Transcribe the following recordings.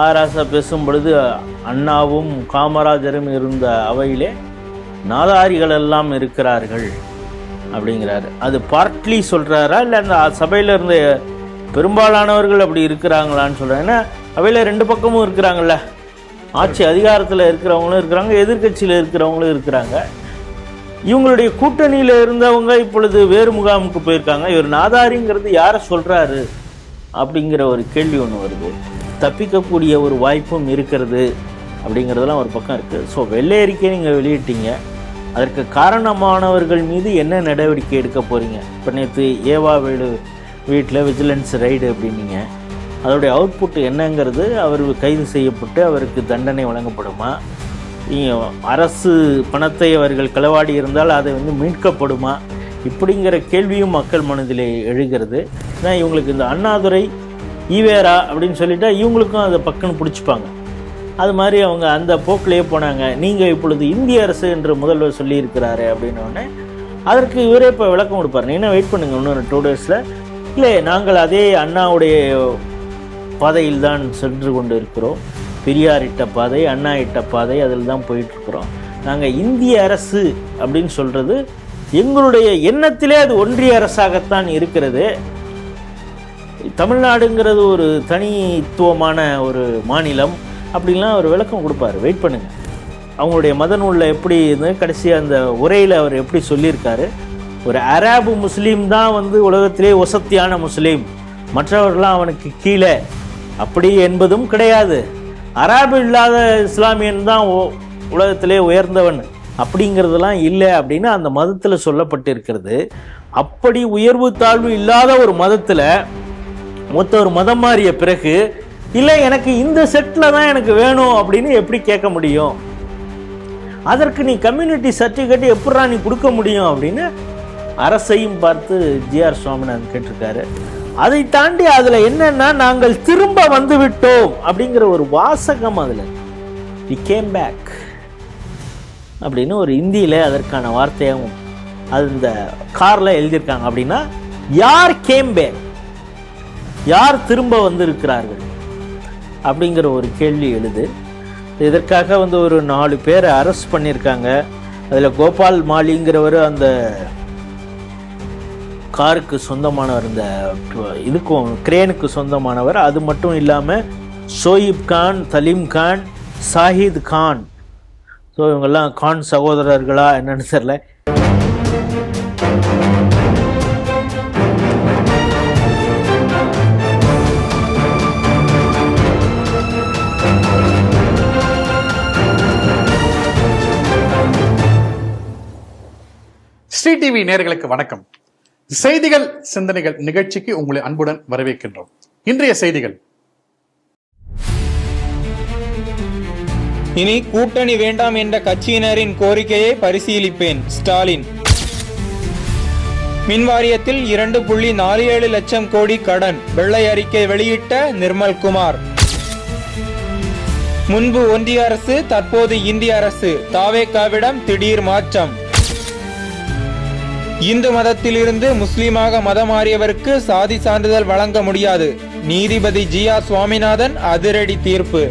ஆராசா பேசும் பொழுது அண்ணாவும் காமராஜரும் இருந்த அவையிலே நாதாரிகள் எல்லாம் இருக்கிறார்கள் அப்படிங்கிறாரு. அது பார்ட்லி சொல்கிறாரா இல்லை அந்த சபையில் இருந்த பெரும்பாலானவர்கள் அப்படி இருக்கிறாங்களான்னு சொல்கிறாங்க. ஏன்னா அவையில் ரெண்டு பக்கமும் இருக்கிறாங்கல்ல, ஆட்சி அதிகாரத்தில் இருக்கிறவங்களும் இருக்கிறாங்க, எதிர்கட்சியில் இருக்கிறவங்களும் இருக்கிறாங்க. இவங்களுடைய கூட்டணியில் இருந்தவங்க இப்பொழுது வேறு முகாமுக்கு போயிருக்காங்க. இவர் நாதாரிங்கிறது யாரை சொல்கிறாரு அப்படிங்கிற ஒரு கேள்வி ஒன்று வருது. தப்பிக்கக்கூடிய ஒரு வாய்ப்பும் இருக்கிறது அப்படிங்கிறதுலாம் ஒரு பக்கம் இருக்குது. ஸோ வெள்ளை அறிக்கை நீங்கள் வெளியிட்டீங்க, அதற்கு காரணமானவர்கள் மீது என்ன நடவடிக்கை எடுக்க போகிறீங்க? இப்போ நேற்று ஏவா வீட்டில் விஜிலன்ஸ் ரைடு அப்படின்னீங்க, அதோடைய அவுட்புட் என்னங்கிறது? அவர் கைது செய்யப்பட்டு அவருக்கு தண்டனை வழங்கப்படுமா? அரசு பணத்தை அவர்கள் களவாடி இருந்தால் அதை மீட்கப்படுமா? இப்படிங்கிற கேள்வியும் மக்கள் மனதிலே எழுகிறது. ஏன்னா இவங்களுக்கு இந்த அண்ணாதுரை ஈவேரா அப்படின்னு சொல்லிட்டா இவங்களுக்கும் அதை பக்கன்னு பிடிச்சிப்பாங்க. அது மாதிரி அவங்க அந்த போக்கிலேயே போனாங்க. நீங்கள் இப்பொழுது இந்திய அரசு என்று முதல்வர் சொல்லியிருக்கிறாரு அப்படின்னோடனே அதற்கு இவரே இப்போ விளக்கம் கொடுப்பார். நீ என்ன வெயிட் பண்ணுங்கள், இன்னொரு 2 டேஸில். இல்லை, நாங்கள் அதே அண்ணாவுடைய பாதையில் தான் சென்று கொண்டு இருக்கிறோம். பெரியார் இட்ட பாதை, அண்ணா இட்ட பாதை, அதில் தான் போயிட்டுருக்குறோம். நாங்கள் இந்திய அரசு அப்படின்னு சொல்கிறது எங்களுடைய எண்ணத்திலே அது ஒன்றிய அரசாகத்தான் இருக்கிறது. தமிழ்நாடுங்கிறது ஒரு தனித்துவமான ஒரு மாநிலம் அப்படின்லாம் அவர் விளக்கம் கொடுப்பார். வெயிட் பண்ணுங்கள். அவங்களுடைய மத நூலில் எப்படி கடைசியாக அந்த உரையில் அவர் எப்படி சொல்லியிருக்காரு, ஒரு அராபு முஸ்லீம் தான் உலகத்திலே ஒசத்தியான முஸ்லீம், மற்றவர்கள்லாம் அவனுக்கு கீழே அப்படி என்பதும் கிடையாது. அராபு இல்லாத இஸ்லாமியன் தான் உலகத்திலே உயர்ந்தவன் அப்படிங்கிறதெல்லாம் இல்லை அப்படின்னு அந்த மதத்தில் சொல்லப்பட்டிருக்கிறது. அப்படி உயர்வு தாழ்வு இல்லாத ஒரு மதத்தில் மொத்த ஒரு மதம் மாறிய பிறகு இல்லை எனக்கு இந்த செட்டில் தான் எனக்கு வேணும் அப்படின்னு எப்படி கேட்க முடியும்? அதற்கு நீ கம்யூனிட்டி சர்டிஃபிகேட் எப்படா நீ கொடுக்க முடியும் அப்படின்னு அரசையும் பார்த்து ஜிஆர் சுவாமிநாதன் கேட்டிருக்காரு. அதை தாண்டி அதில் என்னன்னா, நாங்கள் திரும்ப வந்து விட்டோம் அப்படிங்கிற ஒரு வாசகம் அதில் we came back அப்படின்னு ஒரு இந்தியில் அதற்கான வார்த்தையாகவும் அது இந்த காரில் எழுதியிருக்காங்க. அப்படின்னா யார் கேம் பேக், யார் திரும்ப வந்திருக்கிறார்கள் அப்படிங்கிற ஒரு கேள்வி எழுது. இதற்காக ஒரு 4 பேரை அரெஸ்ட் பண்ணியிருக்காங்க. அதில் கோபால் மாலிங்கிறவர் அந்த காருக்கு சொந்தமானவர், இந்த இதுக்கும் கிரேனுக்கு சொந்தமானவர். அது மட்டும் இல்லாமல் ஷோயிப் கான், தலீம் கான், சாஹித் கான். ஸோ இவங்கெல்லாம் கான் சகோதரர்களா என்னன்னு தெரியல. ஸ்ரீ டிவி நேயர்களுக்கு வணக்கம். செய்திகள் சிந்தனைகள் நிகழ்ச்சிக்கு உங்களை அன்புடன் வரவேற்கின்றோம். இன்றைய செய்திகள்: இனி கூட்டணி வேண்டாம் என்ற கட்சியினரின் கோரிக்கையை பரிசீலிப்பேன், ஸ்டாலின். மின்வாரியத்தில் 2.47 லட்சம் கோடி கடன், வெள்ளை அறிக்கை வெளியிட்ட நிர்மல்குமார். முன்பு ஒன்றிய அரசு, தற்போது இந்திய அரசு, தாவேகாவிடம் திடீர் மாற்றம். இந்து மதத்திலிருந்து முஸ்லீமாக மதம் மாறியவருக்கு சாதி சான்றிதழ் வழங்க முடியாது, நீதிபதி ஜிஆர் சுவாமிநாதன் அதிரடி தீர்ப்பு.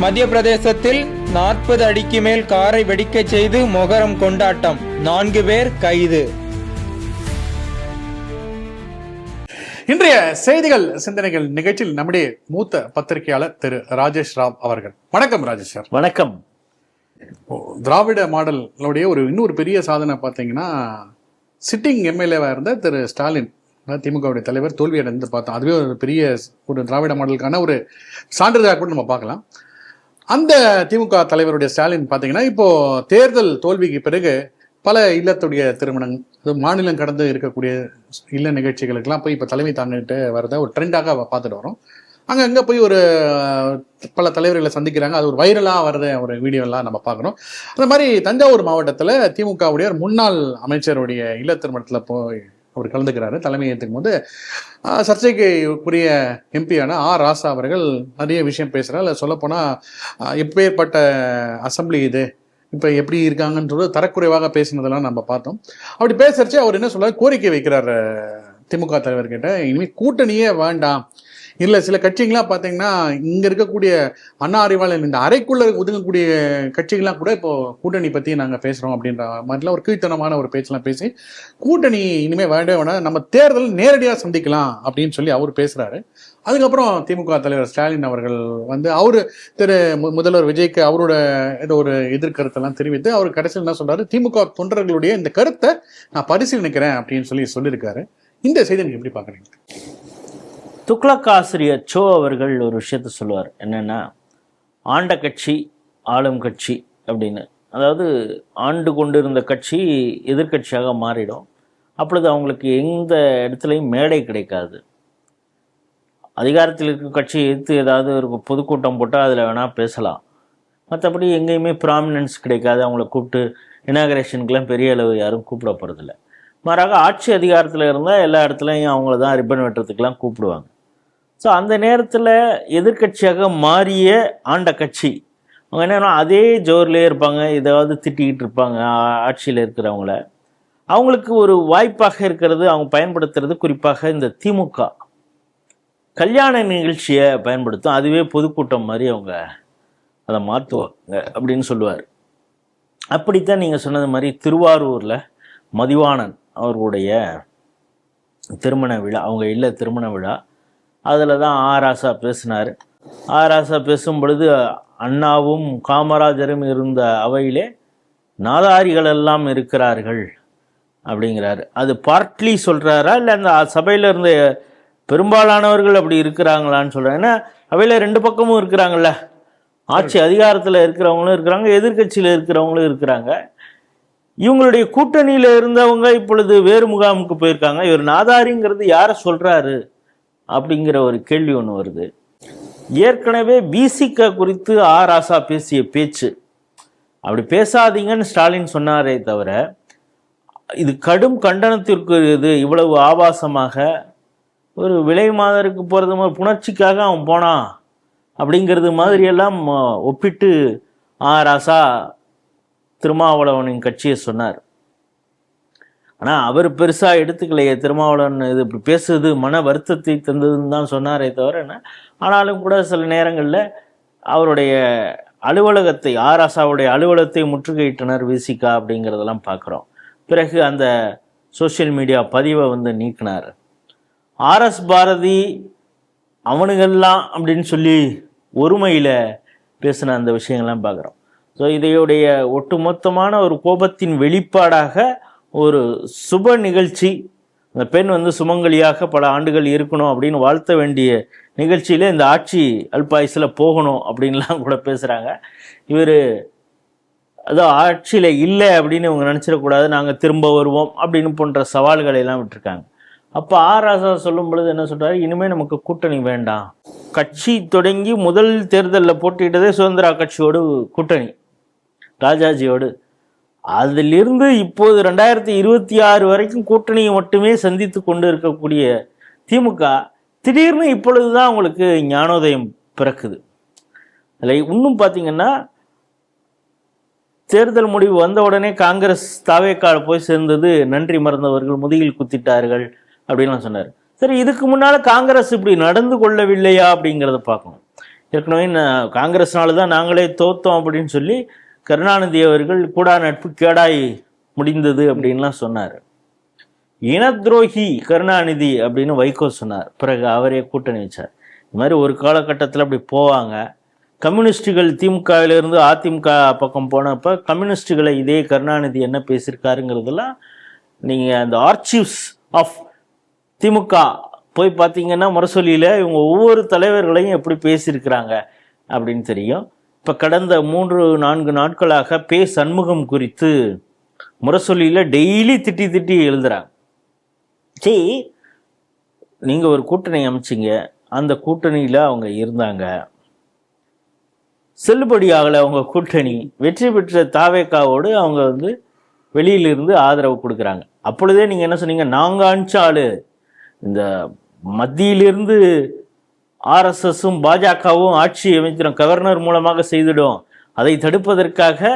மத்திய பிரதேசத்தில் 40 அடிக்கு மேல் காரை வெடிக்க செய்து மொகரம் கொண்டாட்டம், 4 பேர் கைது. இன்றைய செய்திகள் சிந்தனைகள் நிகழ்ச்சியில் நம்முடைய மூத்த பத்திரிகையாளர் திரு ராஜேஷ் ராவ் அவர்கள். வணக்கம் ராஜேஷ் சார். வணக்கம். திராவிட மாடலுடைய இன்னொரு பெரிய சாதனை பார்த்தீங்கன்னா, சிட்டிங் எம்எல்ஏவா இருந்த திரு ஸ்டாலின், திமுகவுடைய தலைவர், தோல்வி அடைந்து பார்த்தோம். அதுவே ஒரு பெரிய திராவிட மாடலுக்கான ஒரு சான்றிதழாக கூட நம்ம பார்க்கலாம். அந்த திமுக தலைவருடைய ஸ்டாலின் பார்த்தீங்கன்னா, இப்போ தேர்தல் தோல்விக்கு பிறகு பல இல்லத்துடைய திருமணம், மாநிலம் கடந்து இருக்கக்கூடிய இல்ல நிகழ்ச்சிகளுக்கெல்லாம் போய் இப்போ தலைமை தாங்கிட்டு வரத ஒரு ட்ரெண்டாக பார்த்துட்டு வரோம். அங்கே போய் ஒரு பல தலைவர்களை சந்திக்கிறாங்க. அது ஒரு வைரலாக வர்ற ஒரு வீடியோலாம் நம்ம பார்க்குறோம். அந்த மாதிரி தஞ்சாவூர் மாவட்டத்தில் திமுகவுடைய ஒரு முன்னாள் அமைச்சருடைய இல்ல திருமணத்தில் போய் அவர் கலந்துக்கிறாரு. தலைமை ஏற்றுக்கும் போது சர்ச்சைக்குரிய எம்பியான ராசா அவர்கள் நிறைய விஷயம் பேசுகிறார். அதில் சொல்லப்போனால் எப்பேற்பட்ட அசம்பிளி இது, இப்போ எப்படி இருக்காங்கன்றது தரக்குறைவாக பேசினதெல்லாம் நம்ம பார்த்தோம். அப்படி பேசுறச்சு அவர் என்ன சொல்றாரு, கோரிக்கை வைக்கிறார் திமுக தலைவர்கிட்ட, இனிமேல் கூட்டணியே வேண்டாம், இல்லை சில கட்சிகள்லாம் பார்த்தீங்கன்னா இங்கே இருக்கக்கூடிய அண்ணா அறிவாளர் இந்த அறைக்குள்ள ஒதுங்கக்கூடிய கட்சிகள்லாம் கூட இப்போ கூட்டணி பற்றி நாங்கள் பேசுகிறோம் அப்படின்ற மாதிரிலாம் ஒரு கீழ்த்தனமான ஒரு பேச்செல்லாம் பேசி கூட்டணி இனிமேல் வேண்டவே வேண்டாம், நம்ம தேர்தல் நேரடியாக சந்திக்கலாம் அப்படின்னு சொல்லி அவர் பேசுகிறாரு. அதுக்கப்புறம் திமுக தலைவர் ஸ்டாலின் அவர்கள் வந்து அவர் முதல்வர் விஜய்க்கு அவரோட ஏதோ ஒரு எதிர்கருத்தெல்லாம் தெரிவித்து அவர் கடைசியில் என்ன சொல்றாரு, திமுக தொண்டர்களுடைய இந்த கருத்தை நான் பரிசீலனிக்கிறேன் அப்படின்னு சொல்லியிருக்காரு. இந்த செய்தி நீங்க எப்படி பாக்குறீங்க? துக்ளக் ஆசிரியர் சோ அவர்கள் ஒரு விஷயத்த சொல்லுவார், என்னன்னா ஆண்ட கட்சி ஆளும் கட்சி அப்படின்னு. அதாவது ஆண்டு கொண்டிருந்த கட்சி எதிர்கட்சியாக மாறிடும். அப்பொழுது அவங்களுக்கு எந்த இடத்துலையும் மேடை கிடைக்காது. அதிகாரத்தில் இருக்க கட்சியை எதிர்த்து ஏதாவது ஒரு பொதுக்கூட்டம் போட்டால் அதில் வேணால் பேசலாம், மற்றபடி எங்கேயுமே ப்ராமினன்ஸ் கிடைக்காது. அவங்கள கூப்பிட்டு இனாகரேஷனுக்கெலாம் பெரிய அளவு யாரும் கூப்பிட போகிறதில்ல. மாறாக ஆட்சி அதிகாரத்தில் இருந்தால் எல்லா இடத்துலையும் அவங்கள தான் ரிப்பன் வெட்டுறதுக்கெலாம் கூப்பிடுவாங்க. ஸோ அந்த நேரத்தில் எதிர்கட்சியாக மாறிய ஆண்ட கட்சி அவங்க என்னென்னா அதே ஜோர்லேயே இருப்பாங்க, ஏதாவது திட்டிக்கிட்டு இருப்பாங்க ஆட்சியில் இருக்கிறவங்கள. அவங்களுக்கு ஒரு வாய்ப்பாக இருக்கிறது, அவங்க பயன்படுத்துறது குறிப்பாக இந்த திமுக கல்யாண நிகழ்ச்சியை பயன்படுத்தும். அதுவே பொதுக்கூட்டம் மாதிரி அவங்க அதை மாற்றுவாங்க அப்படின்னு சொல்லுவார். அப்படித்தான் நீங்கள் சொன்னது மாதிரி திருவாரூரில் மதிவாணன் அவர்களுடைய திருமண விழா, அவங்க இல்லை திருமண விழா, அதில் தான் ஆராசா பேசினார். ஆராசா பேசும் பொழுது அண்ணாவும் காமராஜரும் இருந்த அவையிலே நாதாரிகள் எல்லாம் இருக்கிறார்கள் அப்படிங்கிறாரு. அது பார்ட்லி சொல்கிறாரா இல்லை அந்த சபையில் இருந்த பெரும்பாலானவர்கள் அப்படி இருக்கிறாங்களான்னு சொல்கிறேன். ஏன்னா அவையில் ரெண்டு பக்கமும் இருக்கிறாங்கல்ல, ஆட்சி அதிகாரத்தில் இருக்கிறவங்களும் இருக்கிறாங்க, எதிர்கட்சியில் இருக்கிறவங்களும் இருக்கிறாங்க. இவங்களுடைய கூட்டணியில் இருந்தவங்க இப்பொழுது வேறு முகாமுக்கு போயிருக்காங்க. இவர் நாதாரிங்கிறது யாரை சொல்கிறாரு அப்படிங்கிற ஒரு கேள்வி ஒன்று வருது. ஏற்கனவே பிசிக குறித்து ராசா பேசிய பேச்சு, அப்படி பேசாதீங்கன்னு ஸ்டாலின் சொன்னாரே தவிர இது கடும் கண்டனத்திற்கு இது இவ்வளவு ஆபாசமாக ஒரு விலை மாதருக்கு போகிறது மாதிரி புணர்ச்சிக்காக அவன் போனான் அப்படிங்கிறது மாதிரியெல்லாம் ஒப்பிட்டு ராசா திருமாவளவனின் கட்சியை சொன்னார். ஆனால் அவர் பெருசாக எடுத்துக்கலையே, திருமாவளவன் இது இப்படி பேசுறது மன வருத்தத்தை தந்ததுன்னு தான் சொன்னாரே தவிர என்ன. ஆனாலும் கூட சில நேரங்களில் அவருடைய அலுவலகத்தை ராசாவுடைய அலுவலகத்தை முற்றுகையிட்டனர் விசிகா அப்படிங்கிறதெல்லாம் பார்க்குறோம். பிறகு அந்த சோஷியல் மீடியா பதிவை நீக்கினார். ஆர்எஸ் பாரதி அவனுங்கெல்லாம் அப்படின்னு சொல்லி ஒருமையில் பேசின அந்த விஷயங்கள்லாம் பார்க்குறோம். ஸோ இதையுடைய ஒட்டுமொத்தமான ஒரு கோபத்தின் வெளிப்பாடாக ஒரு சுப நிகழ்ச்சி, அந்த பெண் சுமங்கலியாக பல ஆண்டுகள் இருக்கணும் அப்படின்னு வாழ்த்த வேண்டிய நிகழ்ச்சியில் இந்த ஆட்சி அல்பாயுசில் போகணும் அப்படின்லாம் கூட பேசுகிறாங்க. இவர் அதோ ஆட்சியில் இல்லை அப்படின்னு இவங்க நினச்சிடக்கூடாது, நாங்கள் திரும்ப வருவோம் அப்படின்னு போன்ற சவால்களை எல்லாம் விட்டுருக்காங்க. அப்போ ராசா சொல்லும் பொழுது என்ன சொல்கிறாரு, இனிமேல் நமக்கு கூட்டணி வேண்டாம். கட்சி தொடங்கி முதல் தேர்தலில் போட்டியிட்டதே சுதந்திரா கட்சியோடு கூட்டணி, ராஜாஜியோடு. அதிலிருந்து இப்போது 2026 வரைக்கும் கூட்டணியை மட்டுமே சந்தித்து கொண்டு இருக்கக்கூடிய திமுக திடீர்னு இப்பொழுது தான் அவங்களுக்கு ஞானோதயம் பிறக்குது. அதில் இன்னும் பார்த்தீங்கன்னா தேர்தல் முடிவு வந்த உடனே காங்கிரஸ் தாவேக்கால போய் சேர்ந்தது நன்றி மறந்தவர்கள் முதுகில் குத்திட்டார்கள் அப்படின்லாம் சொன்னார். சரி, இதுக்கு முன்னால் காங்கிரஸ் இப்படி நடந்து கொள்ளவில்லையா அப்படிங்கிறத பார்க்கணும். ஏற்கனவே காங்கிரஸ்னால தான் நாங்களே தோத்தோம் அப்படின்னு சொல்லி கருணாநிதி அவர்கள் கூடா நட்பு கேடாய் முடிந்தது அப்படின்லாம் சொன்னார். இன துரோகி கருணாநிதி அப்படின்னு வைகோ சொன்னார். பிறகு அவரே கூட்டணி வச்சார். இந்த மாதிரி ஒரு காலகட்டத்தில் அப்படி போவாங்க. கம்யூனிஸ்டுகள் திமுகவிலிருந்து அதிமுக பக்கம் போனப்போ கம்யூனிஸ்டுகளை இதே கருணாநிதி என்ன பேசியிருக்காருங்கிறதுலாம் நீங்கள் அந்த ஆர்ச்சிவ்ஸ் ஆஃப் திமுக போய் பார்த்தீங்கன்னா முரசொலியில் இவங்க ஒவ்வொரு தலைவர்களையும் எப்படி பேசியிருக்கிறாங்க அப்படின்னு தெரியும். இப்போ கடந்த 3-4 நாட்களாக பே சண்முகம் குறித்து முரசொலியில் டெய்லி திட்டி எழுதுகிறாங்க. சரி, நீங்கள் ஒரு கூட்டணி அமைச்சிங்க, அந்த கூட்டணியில் அவங்க இருந்தாங்க, செல்லுபடியாகலை அவங்க கூட்டணி, வெற்றி பெற்ற தாவேக்காவோடு அவங்க வெளியிலிருந்து ஆதரவு கொடுக்குறாங்க. அப்பொழுதே நீங்கள் என்ன சொன்னீங்க, நாங்கள் அனுப்பிச்சாலு இந்த மத்தியிலிருந்து ஆர்எஸ்எஸும் பாஜகவும் ஆட்சி அமைச்சிடும், கவர்னர் மூலமாக செய்திடும், அதை தடுப்பதற்காக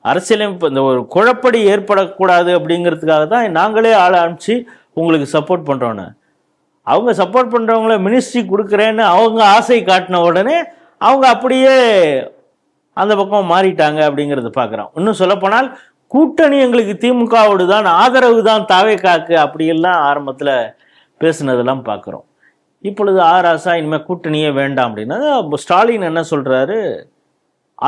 அரசியலமைப்பு இந்த ஒரு குழப்படி ஏற்படக்கூடாது அப்படிங்கிறதுக்காக தான் நாங்களே ஆளை அனுப்பிச்சு உங்களுக்கு சப்போர்ட் பண்ணுறோன்னு. அவங்க சப்போர்ட் பண்ணுறவங்கள மினிஸ்ட்ரி கொடுக்குறேன்னு அவங்க ஆசை காட்டின உடனே அவங்க அப்படியே அந்த பக்கம் மாறிட்டாங்க அப்படிங்கிறத பார்க்குறோம். இன்னும் சொல்லப்போனால் கூட்டணி எங்களுக்கு திமுகவோடு தான், ஆதரவு தான் தாவேக்காக்கு அப்படியெல்லாம் ஆரம்பத்தில் பேசுனதெல்லாம் பார்க்குறோம். இப்பொழுது ஆராசா இனிமேல் கூட்டணியே வேண்டாம் அப்படின்னா ஸ்டாலின் என்ன சொல்கிறாரு,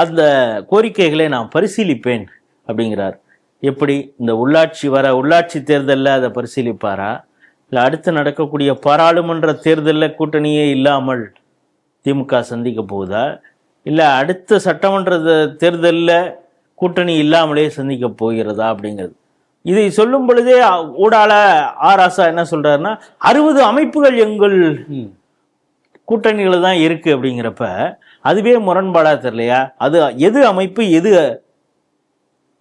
அந்த கோரிக்கைகளை நான் பரிசீலிப்பேன் அப்படிங்கிறார். எப்படி இந்த உள்ளாட்சி தேர்தலில் அதை பரிசீலிப்பாரா, இல்லை அடுத்து நடக்கக்கூடிய பாராளுமன்ற தேர்தலில் கூட்டணியே இல்லாமல் திமுக சந்திக்க போகுதா, இல்லை அடுத்த சட்டமன்ற தேர்தலில் கூட்டணி இல்லாமலே சந்திக்க போகிறதா அப்படிங்கிறது. இதை சொல்லும் பொழுதே ஊடால ஆராசா என்ன சொல்றாருன்னா 60 அமைப்புகள் எங்கள் கூட்டணிகள் தான் இருக்கு அப்படிங்கிறப்ப அதுவே முரண்பாடா தெரியலையா? அது எது அமைப்பு எது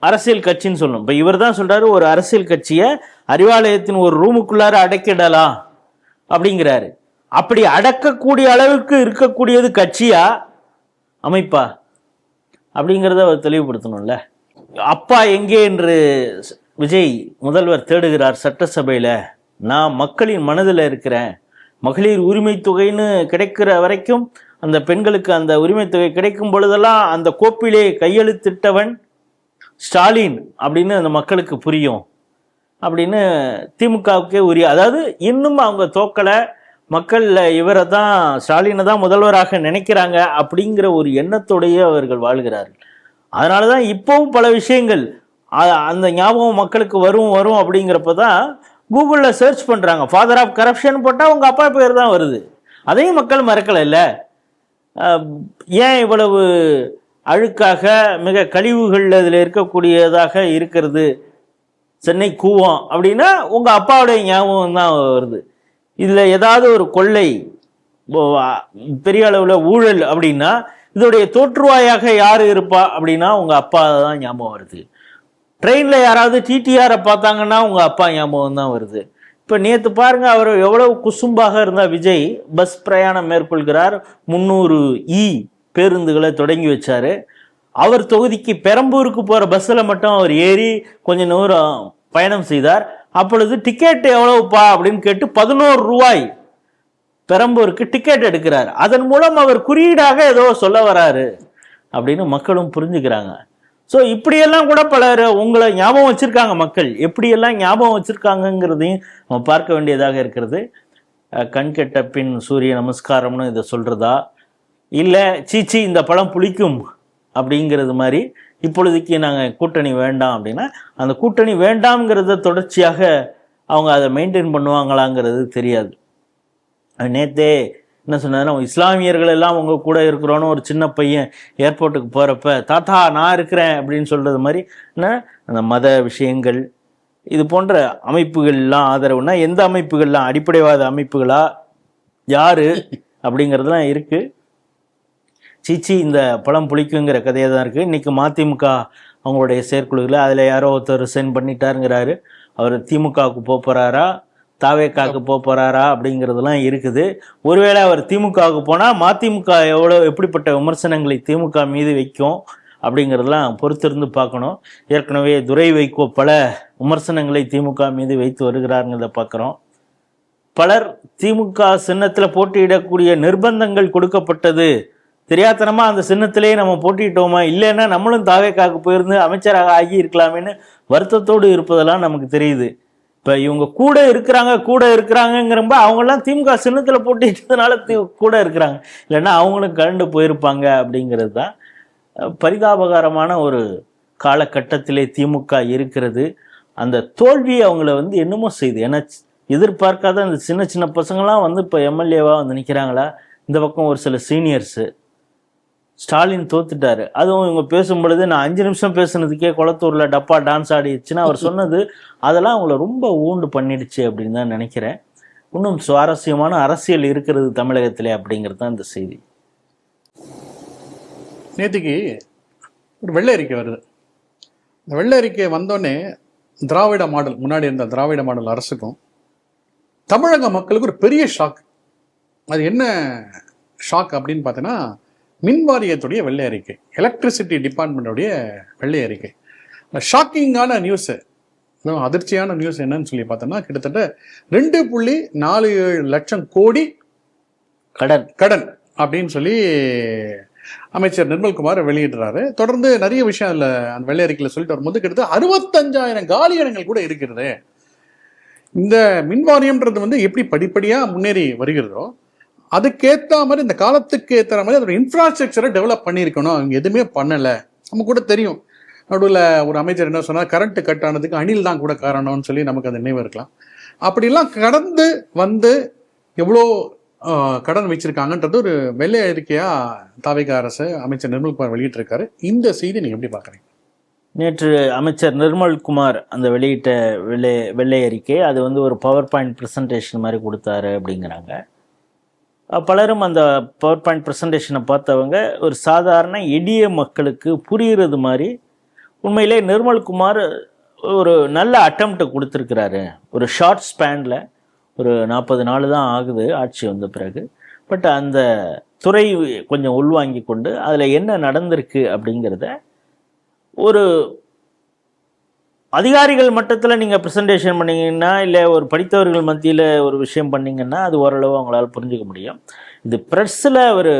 அரசியல் கட்சின்னு சொல்லணும். இப்போ இவர் தான் சொல்றாரு ஒரு அரசியல் கட்சியை அறிவாலயத்தின் ஒரு ரூமுக்குள்ளார அடக்கிடலாம் அப்படிங்கிறாரு. அப்படி அடக்கக்கூடிய அளவுக்கு இருக்கக்கூடியது கட்சியா அமைப்பா அப்படிங்கிறத அவர் தெளிவுபடுத்தணும்ல. அப்பா எங்கே என்று விஜய் முதல்வர் தேடுகிறார் சட்டசபையில். நான் மக்களின் மனதில் இருக்கிறேன். மகளிர் உரிமை தொகைன்னு கிடைக்கிற வரைக்கும் அந்த பெண்களுக்கு அந்த உரிமை தொகை கிடைக்கும் பொழுதெல்லாம் அந்த கோப்பிலே கையெழுத்திட்டவன் ஸ்டாலின் அப்படின்னு அந்த மக்களுக்கு புரியும் அப்படின்னு திமுகவுக்கே உரிய, அதாவது இன்னும் அவங்க தோக்கலை, மக்கள் இவரை தான் ஸ்டாலினை தான் முதல்வராக நினைக்கிறாங்க அப்படிங்கிற ஒரு எண்ணத்தோடையே அவர்கள் வாழ்கிறார்கள். அதனால தான் இப்போவும் பல விஷயங்கள் அந்த ஞாபகம் மக்களுக்கு வரும் அப்படிங்கிறப்ப தான் கூகுளில் சர்ச் பண்ணுறாங்க. ஃபாதர் ஆஃப் கரப்ஷன் போட்டால் உங்கள் அப்பா பேர் தான் வருது. அதையும் மக்கள் மறக்கலை இல்லை. ஏன் இவ்வளவு அழுக்காக மிக கழிவுகள் அதில் இருக்கக்கூடியதாக இருக்கிறது சென்னை கூவம் அப்படின்னா உங்கள் அப்பாவுடைய ஞாபகம் தான் வருது. இதில் ஏதாவது ஒரு கொள்ளை பெரிய அளவில் ஊழல் அப்படின்னா இதோடைய தோற்றுவாயாக யார் இருப்பா அப்படின்னா உங்கள் அப்பா தான் ஞாபகம் வருது. ட்ரெயினில் யாராவது டிடிஆரை பார்த்தாங்கன்னா உங்கள் அப்பா ஞாபகம் தான் வருது. இப்போ நேற்று பாருங்கள், அவர் எவ்வளவு குசும்பாக இருந்தால் விஜய் பஸ் பிரயாணம் மேற்கொள்கிறார். 300 பேருந்துகளை தொடங்கி வச்சார். அவர் தொகுதிக்கு பெரம்பூருக்கு போகிற பஸ்ஸில் மட்டும் அவர் ஏறி கொஞ்சம் தூரம் பயணம் செய்தார். அப்பொழுது டிக்கெட் எவ்வளவுப்பா அப்படின்னு கேட்டு 11 ரூபாய் பெரம்பூருக்கு டிக்கெட் எடுக்கிறார். அதன் மூலம் அவர் குறியீடாக ஏதோ சொல்ல வராரு அப்படின்னு மக்களும் புரிஞ்சுக்கிறாங்க. ஸோ இப்படியெல்லாம் கூட பலர் உங்களை ஞாபகம் வச்சுருக்காங்க. மக்கள் எப்படியெல்லாம் ஞாபகம் வச்சுருக்காங்கங்கிறதையும் நம்ம பார்க்க வேண்டியதாக இருக்கிறது. கண்கெட்ட பின் சூரிய நமஸ்காரம்னு இதை சொல்கிறதா, இல்லை சீச்சி இந்த பழம் புளிக்கும் அப்படிங்கிறது மாதிரி இப்பொழுதுக்கு நாங்கள் கூட்டணி வேண்டாம் அப்படின்னா அந்த கூட்டணி வேண்டாம்ங்கிறத தொடர்ச்சியாக அவங்க அதை மெயின்டைன் பண்ணுவாங்களாங்கிறது தெரியாது. நேற்றே என்ன சொன்னார், இஸ்லாமியர்கள் எல்லாம் உங்கள் கூட இருக்கிறோன்னு ஒரு சின்ன பையன் ஏர்போர்ட்டுக்கு போகிறப்ப தாத்தா நான் இருக்கிறேன் அப்படின்னு சொல்கிறது மாதிரி என்ன அந்த மத விஷயங்கள் இது போன்ற அமைப்புகள்லாம் ஆதரவுனா எந்த அமைப்புகள்லாம் அடிப்படைவாத அமைப்புகளா யார் அப்படிங்கிறதுலாம் இருக்குது. சீச்சி இந்த பழம் புளிக்குங்கிற கதையாக தான் இருக்குது. இன்றைக்கி மதிமுக அவங்களுடைய செயற்குழுவில் அதில் யாரோ ஒருத்தர் ரிசைன் பண்ணிட்டாருங்கிறாரு. அவர் திமுகவுக்கு போகிறாரா தாவேக்காவுக்கு போகிறாரா அப்படிங்கிறதுலாம் இருக்குது. ஒருவேளை அவர் திமுகவுக்கு போனால் மதிமுக எப்படிப்பட்ட விமர்சனங்களை திமுக மீது வைக்கும் அப்படிங்கிறதெல்லாம் பொறுத்திருந்து பார்க்கணும். ஏற்கனவே துரை வைகோ பல விமர்சனங்களை திமுக மீது வைத்து வருகிறாருங்கிறத பார்க்குறோம். பலர் திமுக சின்னத்தில் போட்டியிடக்கூடிய நிர்பந்தங்கள் கொடுக்கப்பட்டது தெரியாதனமாக அந்த சின்னத்திலேயே நம்ம போட்டிட்டோமா, இல்லைன்னா நம்மளும் தாவேக்காவுக்கு போயிருந்து அமைச்சராக ஆகி இருக்கலாமேன்னு வருத்தத்தோடு இருப்பதெல்லாம் நமக்கு தெரியுது. இப்போ இவங்க கூட இருக்கிறாங்கிறப்ப அவங்கெல்லாம் திமுக சின்னத்தில் போட்டிட்டதுனால கூட இருக்கிறாங்க, இல்லைன்னா அவங்களும் கலண்டு போயிருப்பாங்க அப்படிங்கிறது தான் பரிதாபகரமான ஒரு காலகட்டத்திலே திமுக இருக்கிறது. அந்த தோல்வி அவங்கள என்னமோ செய்யுது. ஏன்னா எதிர்பார்க்காத அந்த சின்ன சின்ன பசங்களாம் இப்போ எம்எல்ஏவாக நிற்கிறாங்களா. இந்த பக்கம் ஒரு சில சீனியர்ஸு ஸ்டாலின் தோத்துட்டாரு. அதுவும் இவங்க பேசும்பொழுது நான் 5 நிமிஷம் பேசுனதுக்கே குளத்தூரில் டப்பா டான்ஸ் ஆடிடுச்சுன்னா அவர் சொன்னது அதெல்லாம் அவங்கள ரொம்ப ஊண்டு பண்ணிடுச்சு அப்படின்னு தான் நினைக்கிறேன். இன்னும் சுவாரஸ்யமான அரசியல் இருக்கிறது தமிழகத்திலே அப்படிங்கிறது தான் இந்த செய்தி. நேற்றுக்கு ஒரு வெள்ளை அறிக்கை வருது. இந்த வெள்ளை அறிக்கை வந்தோடனே திராவிட மாடல், முன்னாடி இருந்த திராவிட மாடல் அரசுக்கும் தமிழக மக்களுக்கு ஒரு பெரிய ஷாக். அது என்ன ஷாக் அப்படின்னு பார்த்தீங்கன்னா, மின் வாரியத்துடைய வெள்ளை அறிக்கை, எலக்ட்ரிசிட்டி டிபார்ட்மெண்ட்டுடைய வெள்ளை அறிக்கை. ஷாக்கிங்கான நியூஸு. அதிர்ச்சியான நியூஸ் என்னன்னு சொல்லி பார்த்தோம்னா கிட்டத்தட்ட 2.47 லட்சம் கோடி கடன் அப்படின்னு சொல்லி அமைச்சர் நிர்மல்குமார் வெளியிடுறாரு. தொடர்ந்து நிறைய விஷயம் அதில் அந்த வெள்ளை அறிக்கையில் சொல்லிட்டு வரும்போது கிட்டத்தட்ட 65,000 காலி இடங்கள் கூட இருக்கிறது. இந்த மின்வாரியம்ன்றது எப்படி படிப்படியாக முன்னேறி வருகிறதோ அதுக்கேற்ற மாதிரி இந்த காலத்துக்கு ஏற்ற மாதிரி அதோட இன்ஃப்ராஸ்ட்ரக்சரை டெவலப் பண்ணியிருக்கணும். அவங்க எதுவுமே பண்ணலை. நம்ம கூட தெரியும், நடுவில் ஒரு அமைச்சர் என்ன சொன்னால் கரண்ட் கட் ஆனதுக்கு அணில் தான் கூட காரணம்னு சொல்லி நமக்கு அந்த நினைவு இருக்கலாம். அப்படிலாம் கடந்து வந்து எவ்வளோ கடன் வச்சிருக்காங்கன்றது ஒரு வெள்ளை அறிக்கையா தாவேகா அரசு அமைச்சர் நிர்மல்குமார் வெளியிட்டிருக்காரு. இந்த செய்தி நீங்க எப்படி பாக்குறீங்க? நேற்று அமைச்சர் நிர்மல்குமார் அந்த வெளியிட்ட வெள்ளை அறிக்கை அது ஒரு பவர் பாயிண்ட் ப்ரெசன்டேஷன் மாதிரி கொடுத்தாரு அப்படிங்கிறாங்க. பலரும் அந்த பவர் பாயிண்ட் ப்ரெசன்டேஷனை பார்த்தவங்க ஒரு சாதாரண எளிய மக்களுக்கு புரிகிறது மாதிரி உண்மையிலே நிர்மல்குமார் ஒரு நல்ல அட்டம்ப்ட் கொடுத்துருக்கிறாரு. ஒரு ஷார்ட் ஸ்பேனில் ஒரு 40 நாள் தான் ஆகுது ஆட்சி வந்த பிறகு. பட் அந்த துறை கொஞ்சம் உள்வாங்கி கொண்டு அதில் என்ன நடந்திருக்கு அப்படிங்கிறத ஒரு அதிகாரிகள் மட்டத்தில் நீங்கள் ப்ரெசன்டேஷன் பண்ணிங்கன்னா இல்லை ஒரு படித்தவர்கள் மத்தியில் ஒரு விஷயம் பண்ணிங்கன்னா அது ஓரளவு அவங்களால புரிஞ்சுக்க முடியும். இது ப்ரெஸ்ஸில் ஒரு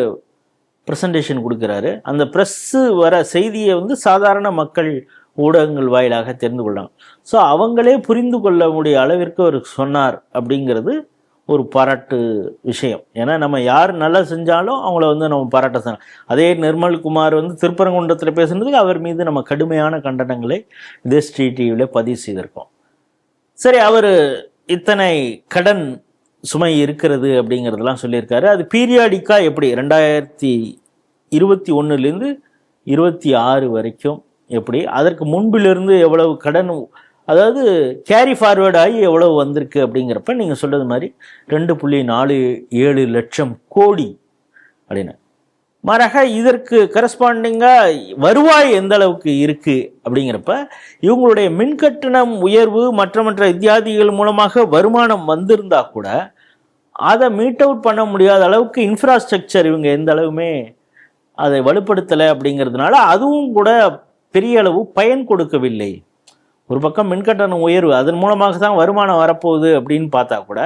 ப்ரெசன்டேஷன் கொடுக்குறாரு. அந்த ப்ரெஸ்ஸு வர செய்தியை சாதாரண மக்கள் ஊடகங்கள் வாயிலாக தெரிந்து கொள்ளாங்க. ஸோ அவங்களே புரிந்து கொள்ள முடிய அளவிற்கு அவர் சொன்னார் அப்படிங்கிறது ஒரு பாராட்டு விஷயம். ஏன்னா நம்ம யார் நல்லா செஞ்சாலும் அவங்கள நம்ம பாராட்ட சொன்னோம். அதே நிர்மல்குமார் திருப்பரங்குன்றத்தில் பேசுனதுக்கு அவர் மீது நம்ம கடுமையான கண்டனங்களை இதே ஸ்ட்ரீட் டிவியில் பதிவு செய்திருக்கோம். சரி, அவர் இத்தனை கடன் சுமை இருக்கிறது அப்படிங்கிறதெல்லாம் சொல்லியிருக்காரு. அது பீரியாடிக்காக எப்படி 2021 26 வரைக்கும் எப்படி, அதற்கு முன்பிலிருந்து எவ்வளவு கடன், அதாவது கேரி ஃபார்வேர்ட் ஆகி எவ்வளவு வந்திருக்கு அப்படிங்கிறப்ப நீங்கள் சொல்கிறது மாதிரி 2.47 லட்சம் கோடி அப்படின்னு. மாறாக இதற்கு கரஸ்பாண்டிங்காக வருவாய் எந்த அளவுக்கு இருக்குது அப்படிங்கிறப்ப இவங்களுடைய மின்கட்டணம் உயர்வு மற்ற இத்தியாதிகள் மூலமாக வருமானம் வந்திருந்தா கூட அதை மீட் அவுட் பண்ண முடியாத அளவுக்கு இன்ஃப்ராஸ்ட்ரக்சர் இவங்க எந்த அளவுமே அதை வலுப்படுத்தலை அப்படிங்கிறதுனால அதுவும் கூட பெரிய அளவு பயன் கொடுக்கவில்லை. ஒரு பக்கம் மின்கட்டணம் உயர்வு அதன் மூலமாக தான் வருமானம் வரப்போகுது அப்படின்னு பார்த்தா கூட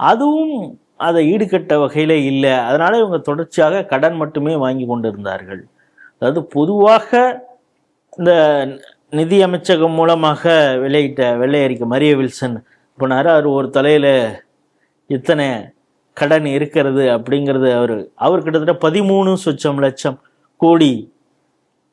அதுவும் அதை ஈடுகட்ட வகையில் இல்லை. அதனால் இவங்க தொடர்ச்சியாக கடன் மட்டுமே வாங்கி கொண்டு இருந்தார்கள். அதாவது பொதுவாக இந்த நிதி அமைச்சகம் மூலமாக வெளியிட்ட வெள்ளை அறிக்கை மரிய வில்சன் போனார். அவர் ஒரு தலையில் இத்தனை கடன் இருக்கிறது அப்படிங்கிறது அவர் கிட்டத்தட்ட 13 லட்சம் கோடி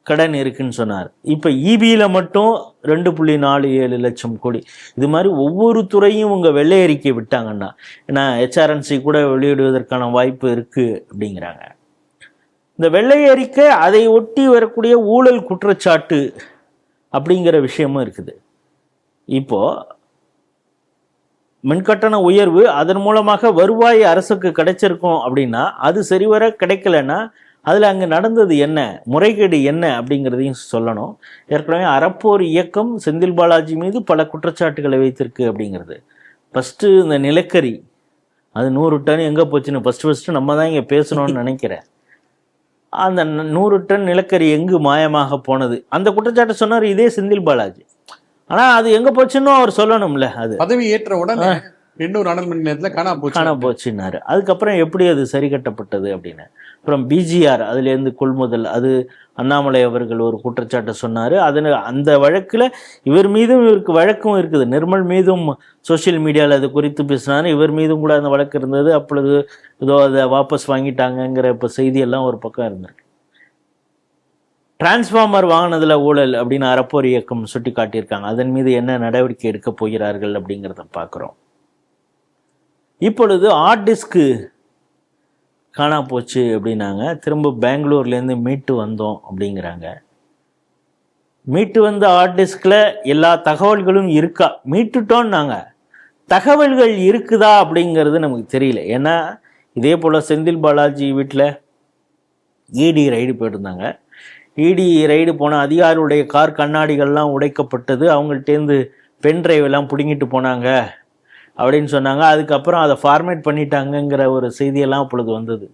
கடன் இருக்குன்னு சொன்னார். இப்போ இபியில் மட்டும் 2.47 லட்சம் கோடி. இது மாதிரி ஒவ்வொரு துறையும் உங்கள் வெள்ளை அறிக்கை விட்டாங்கன்னா, ஏன்னா ஹெச்ஆர்என்சி கூட வெளியிடுவதற்கான வாய்ப்பு இருக்குது அப்படிங்கிறாங்க. இந்த வெள்ளை அறிக்கை அதை ஒட்டி வரக்கூடிய ஊழல் குற்றச்சாட்டு அப்படிங்கிற விஷயமும் இருக்குது. இப்போது மின்கட்டண உயர்வு அதன் மூலமாக வருவாய் அரசுக்கு கிடைச்சிருக்கும் அப்படின்னா அது சரிவர கிடைக்கலன்னா அதில் அங்கே நடந்தது என்ன, முறைகேடு என்ன அப்படிங்கிறதையும் சொல்லணும். ஏற்கனவே அறப்போர் இயக்கம் செந்தில் பாலாஜி மீது பல குற்றச்சாட்டுகளை வைத்திருக்கு அப்படிங்கிறது. ஃபஸ்ட்டு இந்த நிலக்கரி அது 100 டன் எங்கே போச்சுன்னு ஃபஸ்ட்டு நம்ம தான் இங்கே பேசணும்னு நினைக்கிறேன். அந்த 100 டன் நிலக்கரி எங்கு மாயமாக போனது அந்த குற்றச்சாட்டை சொன்னார் இதே செந்தில் பாலாஜி. ஆனால் அது எங்கே போச்சுன்னு அவர் சொல்லணும்ல. அது பதவி ஏற்ற உடனே 800 அனல் மின் நிலையத்தில் காண போச்சுன்னாரு. அதுக்கப்புறம் எப்படி அது சரி கட்டப்பட்டது அப்படின்னு. அப்புறம் பிஜிஆர் அதுலேருந்து கொள்முதல் அது அண்ணாமலை அவர்கள் ஒரு குற்றச்சாட்டை சொன்னார். அந்த வழக்கில் இவர் மீதும் இவருக்கு வழக்கும் இருக்குது. நிர்மல் மீதும் சோஷியல் மீடியாவில் அது குறித்து பேசினார். இவர் மீதும் கூட அந்த வழக்கு இருந்தது. அப்பொழுது ஏதோ அதை வாபஸ் வாங்கிட்டாங்கங்கிற இப்போ செய்தியெல்லாம் ஒரு பக்கம் இருந்திருக்கு. டிரான்ஸ்ஃபார்மர் வாங்கினதில் ஊழல் அப்படின்னு அறப்போர் இயக்கம் சுட்டி காட்டியிருக்காங்க. அதன் மீது என்ன நடவடிக்கை எடுக்க போகிறார்கள் அப்படிங்கிறத பார்க்குறோம். இப்பொழுது ஹார்ட் டிஸ்க்கு காணா போச்சு அப்படின்னாங்க. திரும்ப பெங்களூர்லேருந்து மீட்டு வந்தோம் அப்படிங்கிறாங்க. மீட்டு வந்த ஹார்ட் டிஸ்கில் எல்லா தகவல்களும் இருக்கா, மீட்டுட்டோன்னாங்க, தகவல்கள் இருக்குதா அப்படிங்கிறது நமக்கு தெரியல. ஏன்னா இதே போல் செந்தில் பாலாஜி வீட்டில் இடி ரைடு போயிருந்தாங்க. இடி ரைடு போன அதிகாரியுடைய கார் கண்ணாடிகள்லாம் உடைக்கப்பட்டது. அவங்கள்ட்டேருந்து பென் டிரைவ் எல்லாம் பிடுங்கிட்டு போனாங்க அப்படின்னு சொன்னாங்க. அதுக்கப்புறம் அதை ஃபார்மேட் பண்ணிட்டாங்கங்கிற ஒரு செய்தியெல்லாம் அப்பொழுது வந்தது.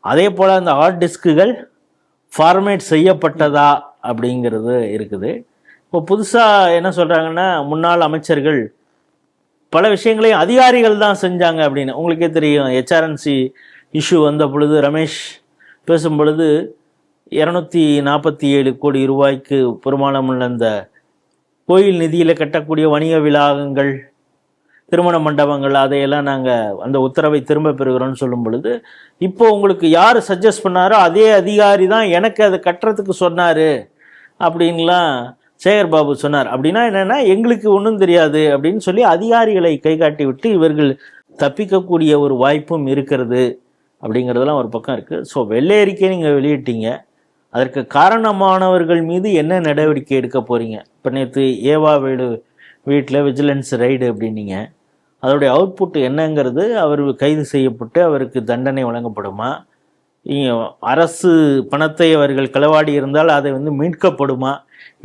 அதே போல் அந்த ஹார்ட் டிஸ்க்குகள் ஃபார்மேட் செய்யப்பட்டதா அப்படிங்கிறது இருக்குது. இப்போ புதுசாக என்ன சொல்கிறாங்கன்னா, முன்னாள் அமைச்சர்கள் பல விஷயங்களையும் அதிகாரிகள் தான் செஞ்சாங்க அப்படின்னு. உங்களுக்கே தெரியும், ஹெச்ஆர்என்சி இஷ்யூ வந்த பொழுது ரமேஷ் பேசும் பொழுது 247 கோடி ரூபாய்க்கு பெருமானமுள்ள அந்த கோயில் நிதியில் கட்டக்கூடிய வணிக விலாகங்கள், திருமண மண்டபங்கள், அதையெல்லாம் நாங்கள் அந்த உத்தரவை திரும்ப பெறுகிறோம்னு சொல்லும் பொழுது, இப்போ உங்களுக்கு யார் சஜஸ்ட் பண்ணாரோ அதே அதிகாரி தான் எனக்கு அதை கட்டுறதுக்கு சொன்னார் அப்படின்லாம் சேகர் பாபு சொன்னார். அப்படின்னா என்னென்னா, எங்களுக்கு ஒன்றும் தெரியாது அப்படின்னு சொல்லி அதிகாரிகளை கை காட்டி விட்டு இவர்கள் தப்பிக்கக்கூடிய ஒரு வாய்ப்பும் இருக்கிறது அப்படிங்கிறதெல்லாம் ஒரு பக்கம் இருக்குது. ஸோ வெள்ளை அறிக்கை நீங்கள் வெளியிட்டீங்க, அதற்கு காரணமானவர்கள் மீது என்ன நடவடிக்கை எடுக்க போகிறீங்க? இப்போ நேற்று ஏவா வீட்டில் விஜிலன்ஸ் ரைடு அப்படின்னீங்க, அதோடைய அவுட்புட் என்னங்கிறது? அவர் கைது செய்யப்பட்டு அவருக்கு தண்டனை வழங்கப்படுமா? அரசு பணத்தை அவர்கள் களவாடி இருந்தால் அதை மீட்கப்படுமா?